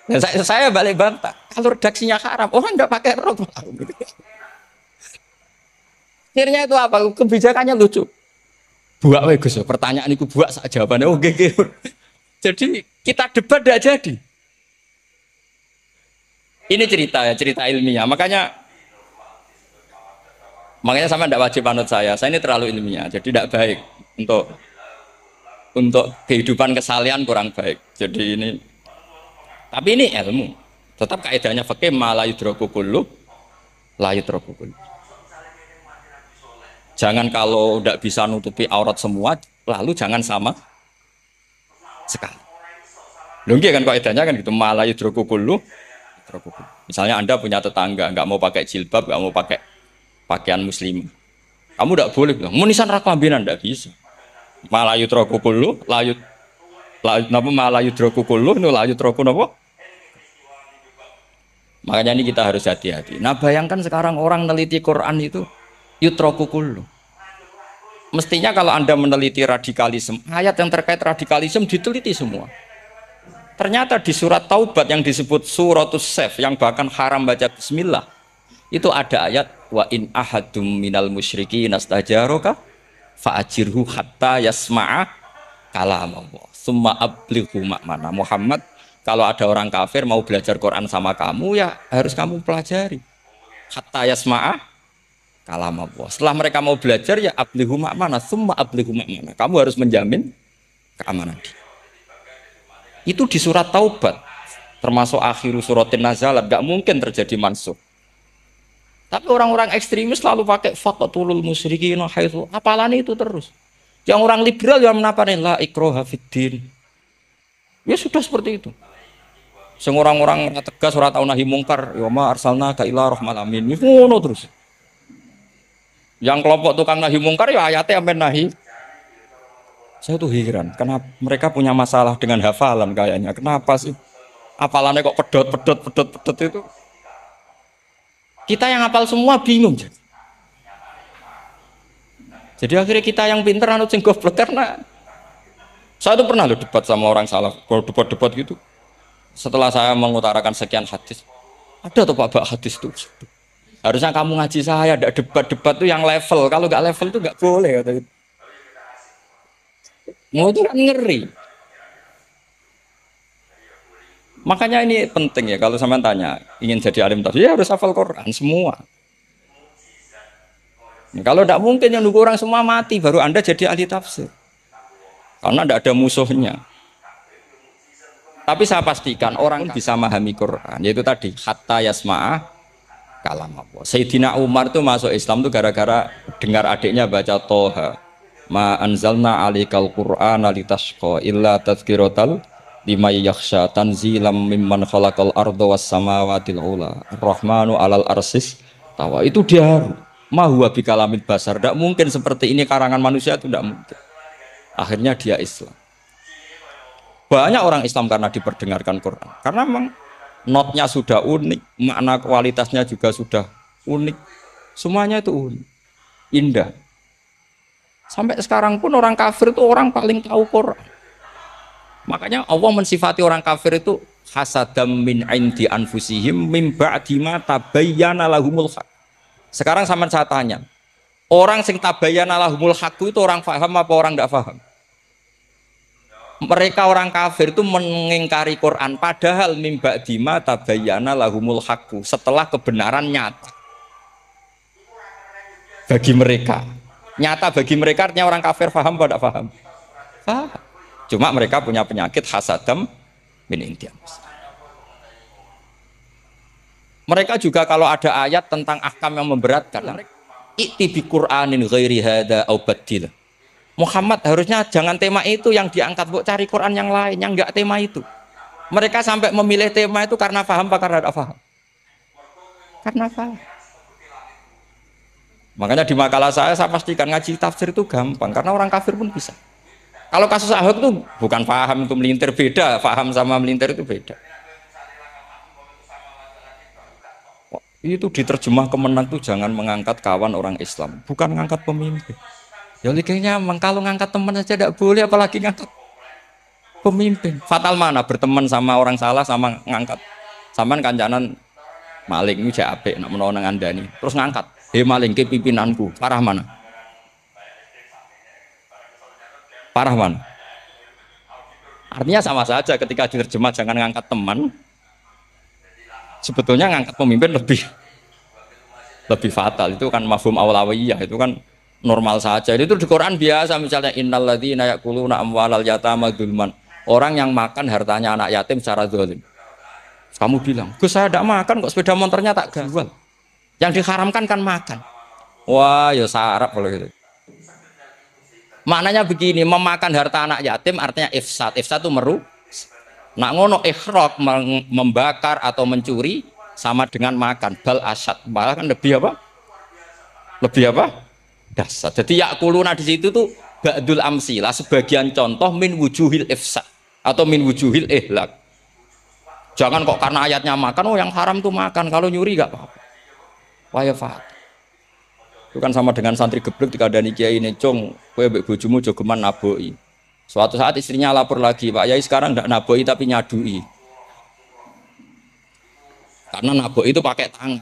Dan saya balik bantah. Kalau redaksinya haram orang nggak pakai rok. Akhirnya itu apa? Kebijakannya lucu. Buak we Gus, pertanyaan itu buak sak jawabannya oke. Jadi kita debat tidak jadi. Ini cerita ilmiah. Makanya sama tidak wajib anut saya ini terlalu ilmiah, jadi tidak baik untuk kehidupan kesalian kurang baik. Jadi ini, tapi ini ilmu. Tetap kaidahnya fikih ma la yudraku kullu la yudraku kullu. Jangan kalau tidak bisa nutupi aurat semua, lalu jangan sama sekali. Lungki kan kaidahnya kan gitu ma la yudraku kullu. Misalnya Anda punya tetangga nggak mau pakai jilbab, nggak mau pakai pakaian muslim, kamu tidak boleh bilang munisan raklambinan, tidak bisa. Malayu troku kulu layut napa malayu troku kulu nu layut troku napa. Makanya ini kita harus hati-hati. Nah bayangkan sekarang orang meneliti Quran itu yutroku kulu. Mestinya kalau Anda meneliti radikalisme, ayat yang terkait radikalisme diteliti semua. Ternyata di surat Taubat yang disebut suratus Saf yang bahkan haram baca bismillah, itu ada ayat wa in ahadum minal musyrikin nastajaroka fa'ajirhu hatta yasma'a kalamullah summa ablighu ma'mana. Muhammad, kalau ada orang kafir mau belajar Quran sama kamu ya harus kamu pelajari hatta yasma'a kalamullah. Setelah mereka mau belajar ya ablighu ma'mana summa ablighu ma'mana, kamu harus menjamin keamanan. Itu di surat Taubat termasuk akhiru suratin nazalat, gak mungkin terjadi mansukh. Tapi orang-orang ekstremis selalu pakai faqatulul musyrikin haitsu, apalan itu terus. Yang orang liberal yang menaparin la ikraha fiddin. Ya sudah seperti itu. Sing orang-orang tegas ora tau nahi mungkar, ya ma arsalna ka ila rahmal alamin. Ngono terus. Yang kelompok tukang nahi mungkar ya ayatnya ampen nahi. Saya tuh heran, kenapa mereka punya masalah dengan hafalan kayaknya. Kenapa sih? Hafalannya kok pedot itu. Kita yang hafal semua bingung. Jadi akhirnya kita yang pinter anut sing goblok karena saya tuh pernah loh debat sama orang salah, debat gitu. Setelah saya mengutarakan sekian hadis, ada tuh Pak hadis tuh. Harusnya kamu ngaji saya, ada debat-debat tuh yang level. Kalau nggak level tuh nggak boleh. Kata gitu. Mau itu kan ngeri. Makanya ini penting ya kalau sampean tanya ingin jadi alim tafsir ya harus hafal Quran semua. Kalau tidak mungkin yang nunggu orang semua mati baru Anda jadi ahli tafsir. Karena tidak ada musuhnya. Tapi saya pastikan orang bisa memahami Quran, yaitu tadi hatta yasma'ah kalam Allah. Sayyidina Umar itu masuk Islam itu gara-gara dengar adiknya baca Toha. Ma anzalna alikal Qur'ana litashqa illa tadhkiratal liman yakhsha tanzilam mimman khalaqal arda was samawatil ula. Ar-Rahmanu 'alal arsis tawa. Itu dia ma huwa bikalamil basar. Tidak mungkin seperti ini karangan manusia itu tidak mungkin. Akhirnya dia Islam. Banyak orang Islam karena diperdengarkan Quran. Karena memang notnya sudah unik, makna kualitasnya juga sudah unik. Semuanya itu unik, indah. Sampai sekarang pun orang kafir itu orang paling tahu Quran. Makanya Allah mensifati orang kafir itu hasadam min indi anfusihim mim ba'di ma tabayyana lahumul haq. Sekarang sama saya tanya, orang sing tabayyana lahumul haq itu orang paham apa orang tidak paham? Mereka orang kafir itu mengingkari Quran padahal mimba dima tabayyana lahumul haqqu setelah kebenaran nyata bagi mereka. Nyata bagi mereka artinya orang kafir paham atau tidak paham? Paham. Cuma mereka punya penyakit hasadam min indi. Mereka juga kalau ada ayat tentang ahkam yang memberatkan, i'ti bi Qur'anin ghairi hada au badil. Muhammad harusnya jangan tema itu yang diangkat, bu cari Quran yang lain yang enggak tema itu. Mereka sampai memilih tema itu karena paham apa karena tidak paham? Karena paham. Makanya di makalah saya pastikan ngaji tafsir itu gampang karena orang kafir pun bisa. Kalau kasus Ahok itu bukan paham itu melintir, beda. Paham sama melintir itu beda. Itu diterjemah kemenang itu jangan mengangkat kawan orang Islam, bukan mengangkat pemimpin. Ya likanya emang kalau ngangkat teman saja tidak boleh apalagi ngangkat pemimpin. Fatal mana berteman sama orang salah sama ngangkat. Saman kancanan maling ini apik nak menawa nang andani. Terus ngangkat. Maling ke pimpinanku. Parah mana? Parah mana? Artinya sama saja ketika diterjemah jangan ngangkat teman. Sebetulnya ngangkat pemimpin lebih fatal. Itu kan mafhum awlawiyah, itu kan normal saja. Itu di Quran biasa misalnya innalladzina ya'kuluna amwalal yatama dzulman. Orang yang makan hartanya anak yatim secara zalim. Kamu bilang, "Gus saya tidak makan kok sepeda motornya tak jual." Yang diharamkan kan makan. Wah, ya sarap kalau gitu. Maknanya begini, memakan harta anak yatim artinya ifsad. Ifsad itu meru. Nak ngono ikhraq membakar atau mencuri sama dengan makan. Bal asyad. Malah kan lebih apa? Lebih apa? Dasar. Jadi yakuluna di situ tuh ba'dul amsilah sebagian contoh min wujuhil ifsa atau min wujuhil ihlak. Jangan kok karena ayatnya makan, oh yang haram tuh makan, kalau nyuri gak apa-apa. Wayafat. Itu kan sama dengan santri geblek dikandani kiai ini, "Cong, kowe mbek bojomu jogeman naboi." Suatu saat istrinya lapor lagi, "Pak Yai sekarang ndak naboi tapi nyadui." Karena naboi itu pakai tangan.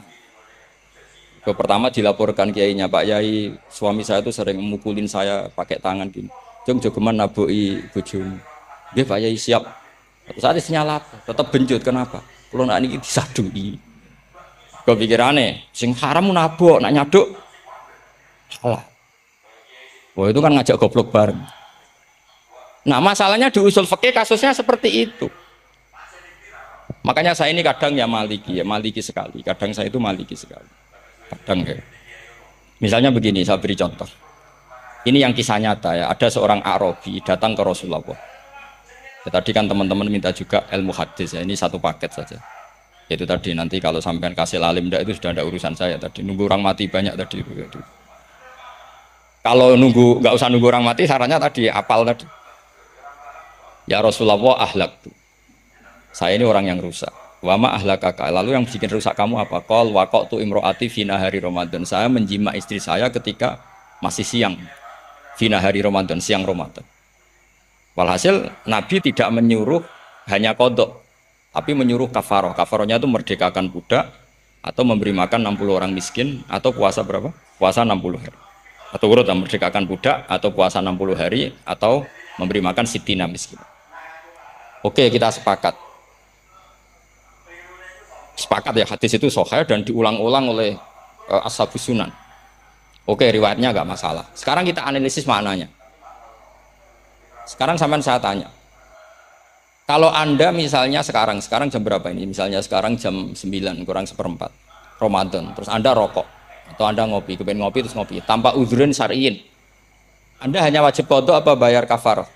Pertama dilaporkan kiainya, "Pak Yai, suami saya itu sering memukulin saya pakai tangan gini. Jong jogeman naboi bojomu." "Nggih Pak Yai, siap." Saat istrinya lapor, tetap benjut, "Kenapa? Kulo nak niki disadui." Kepikirannya, sing haram nabok, nak nyaduk salah. Wah itu kan ngajak goblok bareng. Nah masalahnya di usul fikih kasusnya seperti itu. Makanya saya ini kadang ya maliki sekali. Kadang saya itu maliki sekali. Kadang ya. Misalnya begini, saya beri contoh. Ini yang kisah nyata ya. Ada seorang Arabi datang ke Rasulullah. Ya, tadi kan teman-teman minta juga ilmu hadis ya. Ini satu paket saja. Itu tadi nanti kalau sampean kasih lalim itu sudah ada urusan saya tadi. Nunggu orang mati banyak tadi itu. Kalau nggak usah nunggu orang mati, sarannya tadi apal tadi. Ya Rasulullah ahlak tuh. Saya ini orang yang rusak. Wama ahlakaka. Lalu yang bikin rusak kamu apa? Qol waqatu imroati fi nahari Ramadan. Saya menjima istri saya ketika masih siang. Fi nahari Ramadan, siang Ramadan. Walhasil Nabi tidak menyuruh hanya kodok, tapi menyuruh kafaroh. Kafarohnya itu merdekakan budak atau memberi makan 60 orang miskin atau puasa berapa? Puasa 60 hari. Atau urut merdekakan budak atau puasa 60 hari atau memberi makan sitina miskin. Oke, kita sepakat. Sepakat ya, hadis itu sahih dan diulang-ulang oleh ashabus sunan. Oke, riwayatnya nggak masalah. Sekarang kita analisis maknanya. Sekarang sampean saya tanya. Kalau Anda misalnya sekarang jam berapa ini? Misalnya sekarang jam 9 kurang seperempat Ramadan. Terus Anda rokok atau Anda ngopi, kepengen ngopi terus ngopi tanpa udhrin syar'iyin. Anda hanya wajib qadha apa bayar kafarah?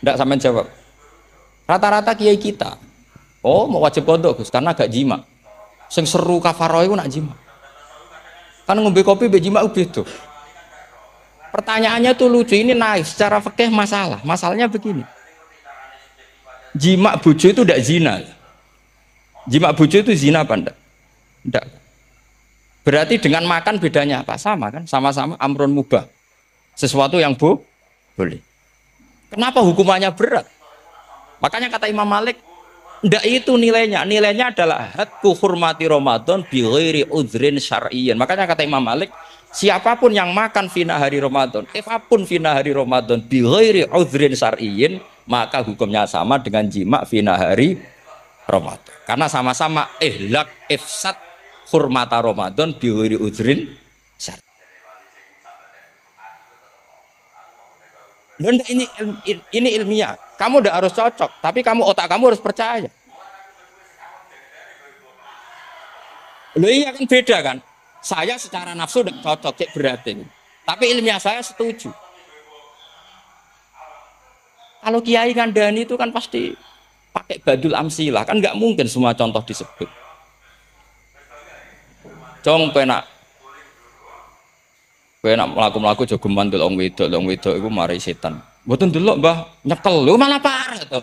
Enggak, sampean jawab. Rata-rata kiai kita, oh mau wajib qadha Gus karena gak jima. Sing seru kafarah itu nak jima. Kan ngombe kopi be jima beda. Pertanyaannya tuh lucu, ini naif secara fikih masalah. Masalahnya begini. Jima bojo itu tidak zina. Jima bojo itu zina apa enggak? Enggak. Berarti dengan makan bedanya apa? Sama kan? Sama-sama amrun mubah. Sesuatu yang boleh. Kenapa hukumannya berat? Makanya kata Imam Malik, enggak itu nilainya. Nilainya adalah hadku hurmati Ramadan bi ghairi udhrin syar'iyyin. Makanya kata Imam Malik, siapapun yang makan fina hari Ramadan, apapun fina hari Ramadan bi ghairi udhrin syar'iyyin, maka hukumnya sama dengan jima fina hari Ramadan. Karena sama-sama ihlak ifsad hurmata Ramadan bi ghairi udhrin syar'iyyin. Ini ilmiah. Kamu udah harus cocok, tapi otak kamu harus percaya. Loh iya kan beda kan? Saya secara nafsu udah cocok, cek berarti. Tapi ilmiah saya setuju. Kalau kiai ngandani itu kan pasti pakai badul amsilah, kan nggak mungkin semua contoh disebut. Cong penak melaku-melaku jogo mandul wong wedok iku mari setan. Mboten delok Mbah, nyekel lho malah parah to.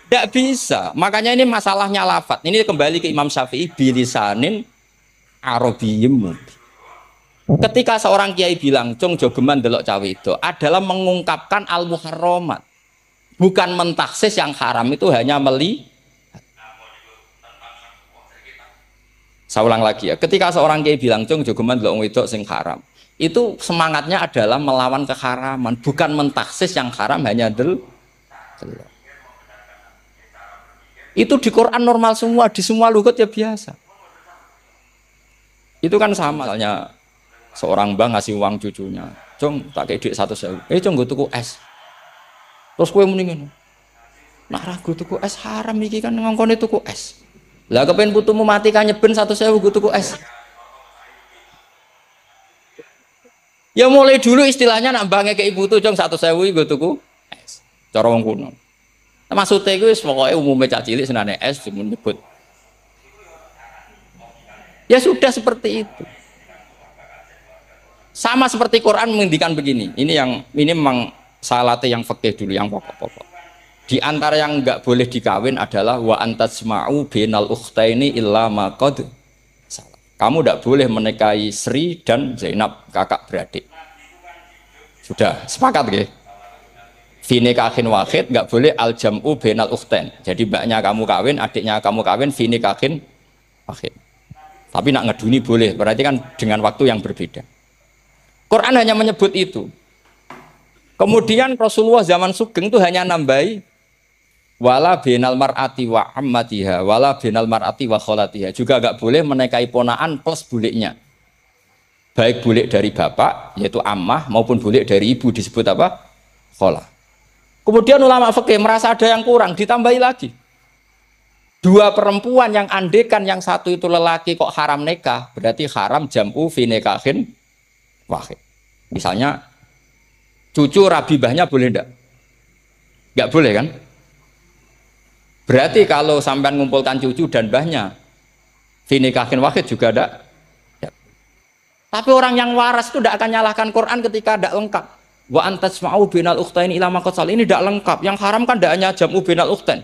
Ndak bisa. Makanya ini masalahnya lafat. Ini kembali ke Imam Syafi'i bilisanin Arabiyyim. Ketika seorang kiai bilang cung jogeman delok cawe itu adalah mengungkapkan al-muharramat. Bukan mentaksis yang haram itu hanya Saya ulang lagi ya. Ketika seorang kiai bilang cung jogeman delok wedok sing haram, itu semangatnya adalah melawan keharaman, bukan mentaksis yang haram hanya delok. Itu di Quran normal semua, di semua lugat ya biasa. Itu kan sama, misalnya seorang bang ngasih uang cucunya, cung tak kayak duit 100.000, cung gue tuku es, terus kue mendingin, nah ragu tuku es haram iki kan ngongkone tuku es, lah kepen putumu mati kan nyeben 100.000 gue tuku es, ya mulai dulu istilahnya nak bangnya ke ibu tuh cung 100.000 gue tuku es, cara wong kuno, maksudnya gue pokoknya umumnya cah cilik senane es cuma nyebut, ya sudah seperti itu. Sama seperti Quran menghentikan begini. Ini memang salate yang fikih dulu, yang pokok-pokok. Di antara yang enggak boleh dikawin adalah wa antasma'u bainal ukhtaini illa ma qad. Kamu enggak boleh menikahi Sri dan Zainab, kakak beradik. Sudah sepakat nggih? Fi nikahin wahid enggak boleh al jam'u bainal ukhtain. Jadi mbaknya kamu kawin, adiknya kamu kawin fi nikahin wahid. Tapi nak ngeduni boleh, berarti kan dengan waktu yang berbeda. Quran hanya menyebut itu. Kemudian Rasulullah zaman Sugeng itu hanya nambahi wala binal mar'ati wa ammatiha wala binal mar'ati wa kholatiha. Juga agak boleh menikahi ponaan plus buliknya. Baik bulik dari bapak yaitu ammah maupun bulik dari ibu disebut apa? Kholah. Kemudian ulama fikih merasa ada yang kurang, ditambahi lagi. Dua perempuan yang andekan yang satu itu lelaki kok haram nikah, berarti haram jam'u fi nikahin wahid. Misalnya cucu rabibahnya boleh enggak? Enggak boleh kan? Berarti kalau sampai ngumpulkan cucu dan bahnya fi nikahin wahid juga enggak. Ya. Tapi orang yang waras itu tidak akan nyalahkan Quran ketika tidak lengkap. Wa antasma'u bainal ukhtain ila ma qad sal. Ini tidak lengkap. Yang haram kan tidak hanya jam'u bainal ukhtain.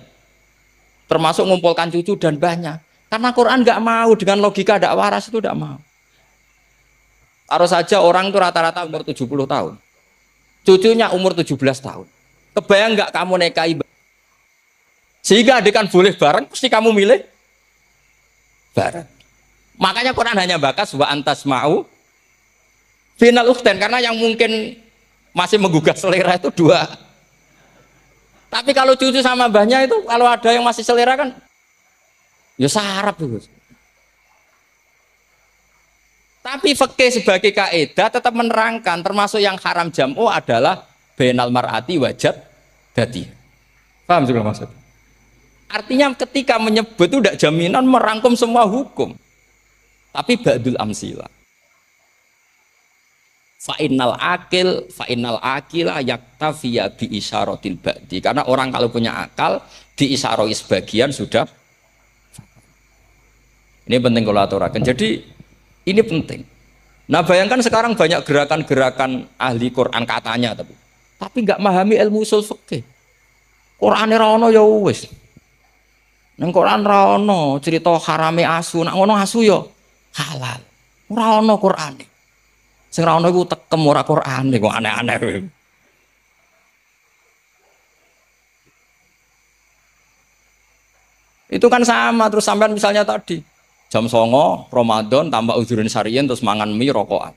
Termasuk ngumpulkan cucu dan bahnya. Karena Quran enggak mau dengan logika tidak waras itu tidak mau. Taruh saja orang itu rata-rata umur 70 tahun. Cucunya umur 17 tahun. Kebayang nggak kamu nikahi? Sehingga adekan boleh bareng, pasti kamu milih bareng. Makanya Quran hanya bakas wa antasma'u final ukhtain. Karena yang mungkin masih menggugah selera itu dua. Tapi kalau cucu sama mbahnya itu kalau ada yang masih selera kan ya sarap itu. Tapi fikih sebagai kaidah tetap menerangkan termasuk yang haram jam'u adalah bainal mar'ati wajad dadi. Paham juga maksud? Artinya ketika menyebut itu tidak jaminan merangkum semua hukum. Tapi ba'dul amsila. Fa'innal akila yaktafiya bi isyaratil ba'di. Karena orang kalau punya akal diisyaroi sebagian sudah. Ini penting kalau aturakan. Jadi ini penting. Nah bayangkan sekarang banyak gerakan-gerakan ahli Quran katanya tapi nggak memahami ilmu usul fikih. Qur'ane ra ono ya wis. Nang Quran ra ono cerita harame asu, nak ngono asu ya halal. Ora ono Qur'ane. Sing ra ono iku tekem ora Qur'ane kok aneh-aneh. Itu kan sama terus sampean misalnya tadi jam 09.00 Ramadan tambah uzurin syariyin terus mangan mie rokokan.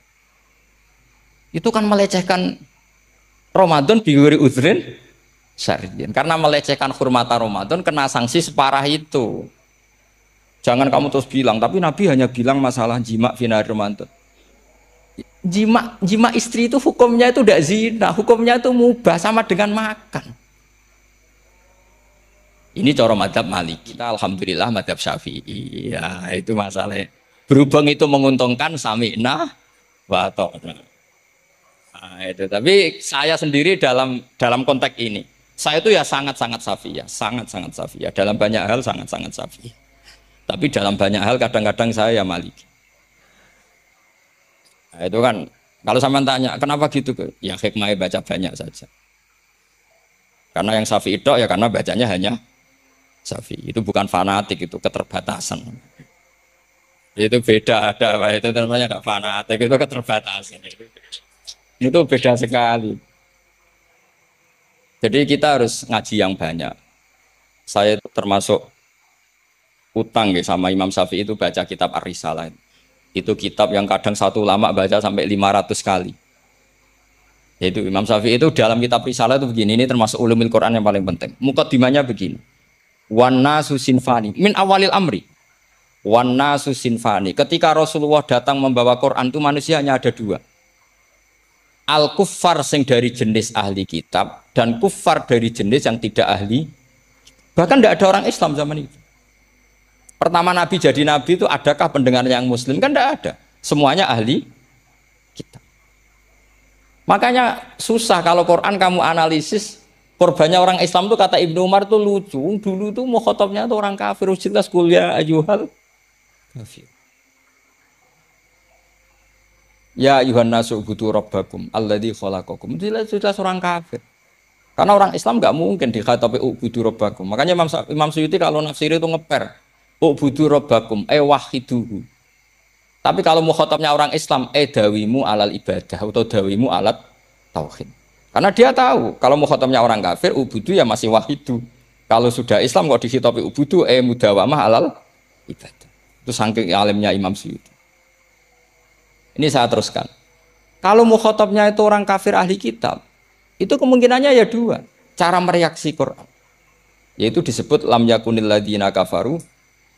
Itu kan melecehkan Ramadan biwiri uzurin syariyin. Karena melecehkan hurmata Ramadan kena sanksi separah itu. Jangan kamu terus bilang, tapi Nabi hanya bilang masalah jima finari Ramadan. Jima istri itu hukumnya itu tidak zina, hukumnya itu mubah sama dengan makan. Ini cara madzhab Maliki. Kita alhamdulillah madzhab Syafi'i. Ya, itu masalahnya. Berhubung itu menguntungkan sami'na wa ta'na. Nah, itu. Tapi saya sendiri dalam konteks ini, saya itu ya sangat-sangat Syafi'iyah, sangat-sangat Syafi'iyah. Dalam banyak hal sangat-sangat Syafi'iyah. Tapi dalam banyak hal kadang-kadang saya ya Maliki. Nah, itu kan kalau sampean tanya, kenapa gitu? Ya hikmahnya baca banyak saja. Karena yang Syafi'i itu ya karena bacanya hanya Syafi'i. Itu bukan fanatik, itu keterbatasan. Itu beda, ada itu namanya enggak fanatik, itu keterbatasan. Itu beda sekali. Jadi kita harus ngaji yang banyak. Saya termasuk utang ya sama Imam Syafi'i itu baca kitab Ar-Risalah. Itu kitab yang kadang satu ulama baca sampai 500 kali. Yaitu Imam Syafi'i itu dalam kitab Risalah itu begini, ini termasuk ulumul Quran yang paling penting. Muqaddimahnya begini. Wan nasu sinfani min awalil amri. Wan nasu sinfani. Ketika Rasulullah datang membawa Quran itu manusia hanya ada dua. Al kuffar sing dari jenis ahli kitab dan kuffar dari jenis yang tidak ahli. Bahkan tidak ada orang Islam zaman itu. Pertama Nabi jadi Nabi itu adakah pendengar yang Muslim? Kan tidak ada. Semuanya ahli kitab. Makanya susah kalau Quran kamu analisis korbannya orang Islam tuh kata Ibnu Umar tuh lucu. Dulu tuh mukhotobnya tuh orang kafir, jelas kuliah ayuhal kafir. Ya ayuhan nasu ubudu rabbakum alladzi khalaqakum. Jelas orang kafir. Karena orang Islam nggak mungkin dikhatabi ubudu rabbakum. Makanya Imam Suyuti kalau nafsir itu ngeper ubudu rabbakum wahiduhu. Tapi kalau mukhatabnya orang Islam dawimu alal ibadah atau dawimu alat tauhid. Karena dia tahu kalau mukhatabnya orang kafir ubudu ya masih wahidu. Kalau sudah Islam kok dikhitabi ubudu mudawamah alal ibadah. Itu saking alimnya Imam Suyuti. Ini saya teruskan. Kalau mukhatabnya itu orang kafir ahli kitab, itu kemungkinannya ya dua. Cara mereaksi Quran. Yaitu disebut lam yakunil ladzina kafaru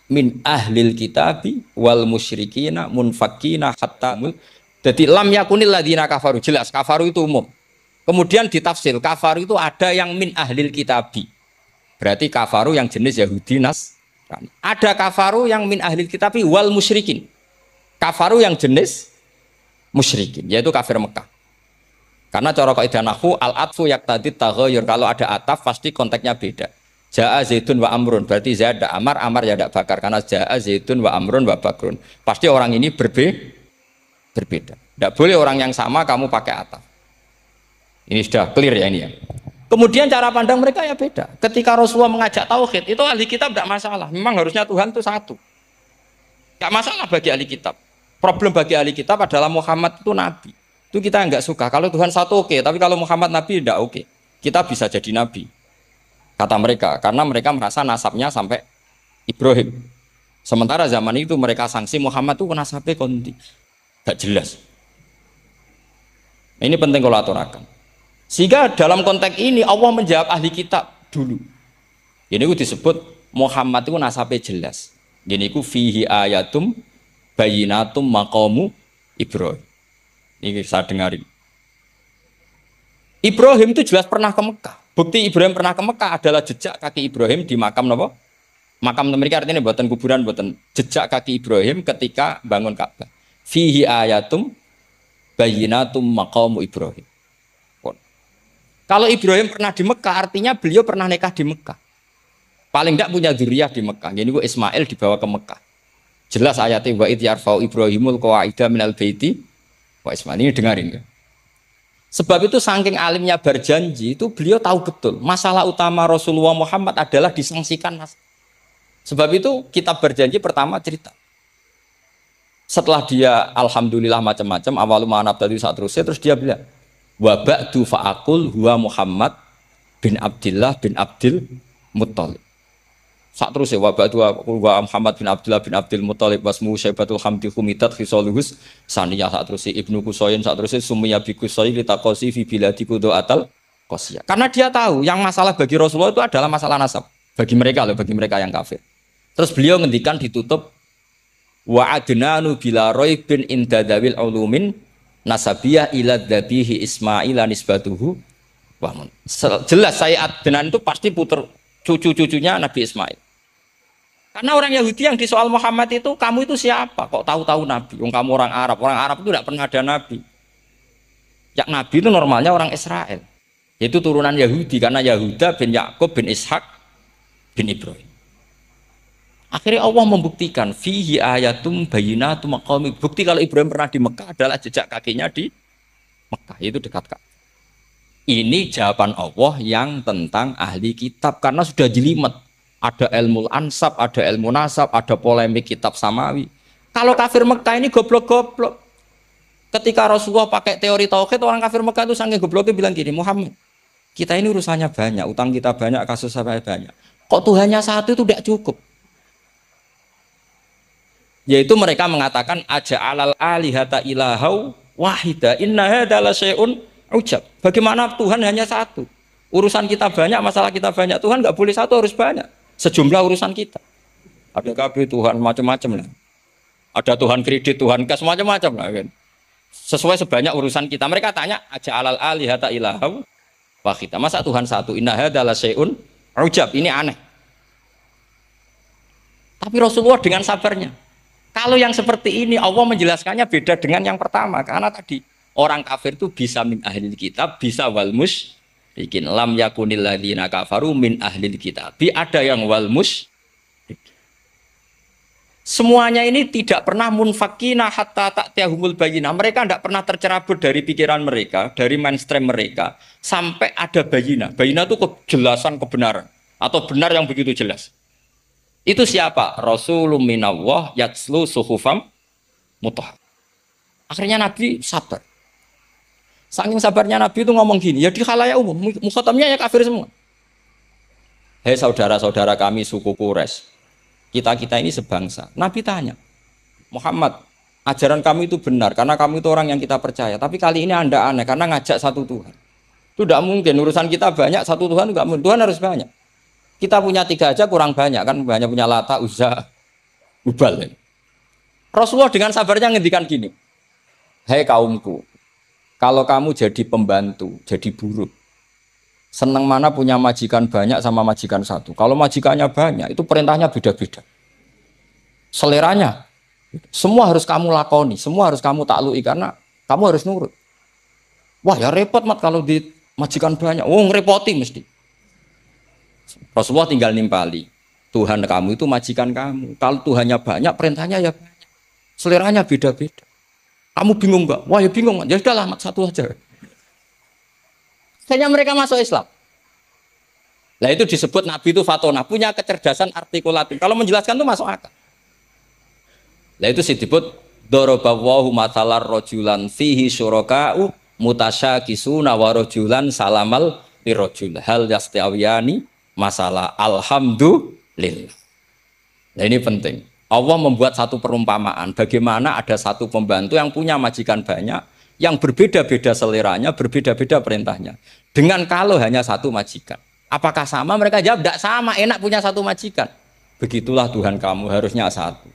min ahlil kitabi wal musyrikina munfakina hatta mul. Jadi lam yakunil ladzina kafaru, jelas kafaru itu umum. Kemudian ditafsir kafaru itu ada yang min ahlil kitabi. Berarti kafaru yang jenis Yahudi Nasrani. Ada kafaru yang min ahlil kitabi wal musyrikin. Kafaru yang jenis musyrikin, yaitu kafir Mekah. Karena cara kaidah nahwu al-atfu yaqtadi taghayyur. Kalau ada ataf pasti konteksnya beda. Jaa Zaidun wa Amrun, berarti Zaid ada Amar, Amar ya tidak Bakar. Karena Jaa Zaidun wa Amrun wa Bakrun. Pasti orang ini berbeda. Tidak boleh orang yang sama kamu pakai ataf. Ini sudah clear ya ini ya. Kemudian cara pandang mereka ya beda. Ketika Rasulullah mengajak tauhid, itu ahli kitab tidak masalah. Memang harusnya Tuhan itu satu. Tidak masalah bagi ahli kitab. Problem bagi ahli kitab adalah Muhammad itu nabi. Itu kita nggak suka. Kalau Tuhan satu oke, tapi kalau Muhammad nabi tidak oke. Kita bisa jadi nabi. Kata mereka, karena mereka merasa nasabnya sampai Ibrahim. Sementara zaman itu mereka sanksi Muhammad itu nasabnya konti. Gak jelas. Ini penting kalau aturakan. Sehingga dalam konteks ini Allah menjawab ahli kitab dulu. Ini itu disebut Muhammad itu nasabnya jelas. Ini itu fihi ayatum bayinatum maqamu Ibrahim. Ini saya dengarin. Ibrahim itu jelas pernah ke Mekah. Bukti Ibrahim pernah ke Mekah adalah jejak kaki Ibrahim di makam apa? Makam mereka artinya buatan kuburan, buatan jejak kaki Ibrahim ketika bangun Ka'bah. Fihi ayatum bayinatum maqamu Ibrahim. Kalau Ibrahim pernah di Mekah, artinya beliau pernah nikah di Mekah. Paling tidak punya dzurriyyah di Mekah. Jadi Ismail dibawa ke Mekah. Jelas ayatnya wa idh yarfa'u Ibrahimul qawaida minal baiti wa Ismail. Ini dengarin kan? Sebab itu saking alimnya berjanji itu beliau tahu betul masalah utama Rasulullah Muhammad adalah disangsikan mas. Sebab itu kitab berjanji pertama cerita. Setelah dia alhamdulillah macam-macam awalu ma'anab tadi saat terus dia bilang wa ba'du fa'akul huwa Muhammad bin Abdillah bin Abdil Muttalib. Saat terus ya wa ba'du wa Muhammad bin Abdillah bin Abdil Muttalib wasmu syaibatul hamdi humitat khisaluhus saniyah. Saat terus Ibnu Qusayn saat terus sumiyya bi Qusayn litaqasi fi biladi qudu'atal qasiyah. Karena dia tahu yang masalah bagi Rasulullah itu adalah masalah nasab bagi mereka loh, bagi mereka yang kafir. Terus beliau ngendikan ditutup wa adnanu bila raibin indadawil ulumin nasabiyah ila dhabihi Ismail nisbatuhu wa jelas saya Adnan itu pasti puter cucu-cucunya Nabi Ismail. Karena orang Yahudi yang disoal Muhammad itu, kamu itu siapa? Kok tahu-tahu Nabi? Kamu orang Arab. Orang Arab itu tidak pernah ada Nabi. Yang Nabi itu normalnya orang Israel. Yaitu turunan Yahudi. Karena Yahuda bin Yakub bin Ishak bin Ibrahim. Akhirnya Allah membuktikan. Fihi ayatum bayinatum maqami. Bukti kalau Ibrahim pernah di Mekah adalah jejak kakinya di Mekah. Itu dekat Ka'bah. Ini jawaban Allah yang tentang ahli kitab. Karena sudah jelimet. Ada ilmu ansab, ada ilmu nasab, ada polemik kitab samawi. Kalau kafir Mekah ini goblok-goblok. Ketika Rasulullah pakai teori tauhid, orang kafir Mekah itu saking gobloknya bilang gini, Muhammad, kita ini urusannya banyak, utang kita banyak, kasus saya banyak. Kok Tuhannya satu itu tidak cukup? Yaitu mereka mengatakan aja'alal alihata ilahau wahida inna hadza la syai'un ujab. Bagaimana Tuhan hanya satu? Urusan kita banyak, masalah kita banyak. Tuhan nggak boleh satu, harus banyak. Sejumlah urusan kita. Ada KB Tuhan macam-macam lah. Ada Tuhan kredit, Tuhan kas macam-macam lah kan. Sesuai sebanyak urusan kita. Mereka tanya aja alal alihata ilahau wahida. Masa Tuhan satu? Inna hadza la syai'un ujab. Ini aneh. Tapi Rasulullah dengan sabarnya. Kalau yang seperti ini Allah menjelaskannya beda dengan yang pertama. Karena tadi orang kafir itu bisa min ahli kitab, bisa wal bikin lam yakunil ladzina kafaru min ahlil kitabi, ada yang wal semuanya ini tidak pernah munfakina hatta ta'tiyahumul bayyinah. Mereka tidak pernah tercerabut dari pikiran mereka, dari mainstream mereka sampai ada bayyinah. Bayyinah itu kejelasan kebenaran atau benar yang begitu jelas. Itu siapa? Rasulun minallah yatslu suhufam mutahhar. Akhirnya Nabi sabar. Saking sabarnya Nabi itu ngomong gini, ya di khalayak umum, mukhatamnya ya kafir semua. Hei saudara-saudara kami suku Quraisy, kita ini sebangsa. Nabi tanya, Muhammad, ajaran kami itu benar, karena kami itu orang yang kita percaya. Tapi kali ini Anda aneh, karena ngajak satu Tuhan. Itu tidak mungkin, urusan kita banyak, satu Tuhan enggak mungkin. Tuhan harus banyak. Kita punya 3 aja kurang banyak, kan banyak punya Lata, Uzza, Ubal. Rasulullah dengan sabarnya ngendikan gini, hei kaumku, kalau kamu jadi pembantu, jadi buruh, senang mana punya majikan banyak sama majikan satu. Kalau majikannya banyak, itu perintahnya beda-beda. Seleranya, semua harus kamu lakoni, semua harus kamu taklui, karena kamu harus nurut. Wah ya repot mat kalau di majikan banyak, ngerepoti mesti. Rasulullah tinggal nimpali, Tuhan kamu itu majikan kamu. Kalau Tuhannya banyak, perintahnya ya banyak. Seleranya beda-beda. Kamu bingung enggak? Wah ya bingung, ya sudahlah satu aja. Akhirnya mereka masuk Islam. Nah itu disebut Nabi itu fatona, punya kecerdasan artikulatif. Kalau menjelaskan itu masuk akal. Nah itu disebut dorobawahu matalar rojulan fihi syuraka'u mutasyakisuna wa rojulan salamal lirojul hal yastawiyani masalah alhamdulillah. Nah ini penting. Allah membuat satu perumpamaan, bagaimana ada satu pembantu yang punya majikan banyak, yang berbeda-beda seleranya, berbeda-beda perintahnya. Dengan kalau hanya satu majikan. Apakah sama? Mereka jawab, tidak sama, enak punya satu majikan. Begitulah Tuhan kamu, harusnya satu.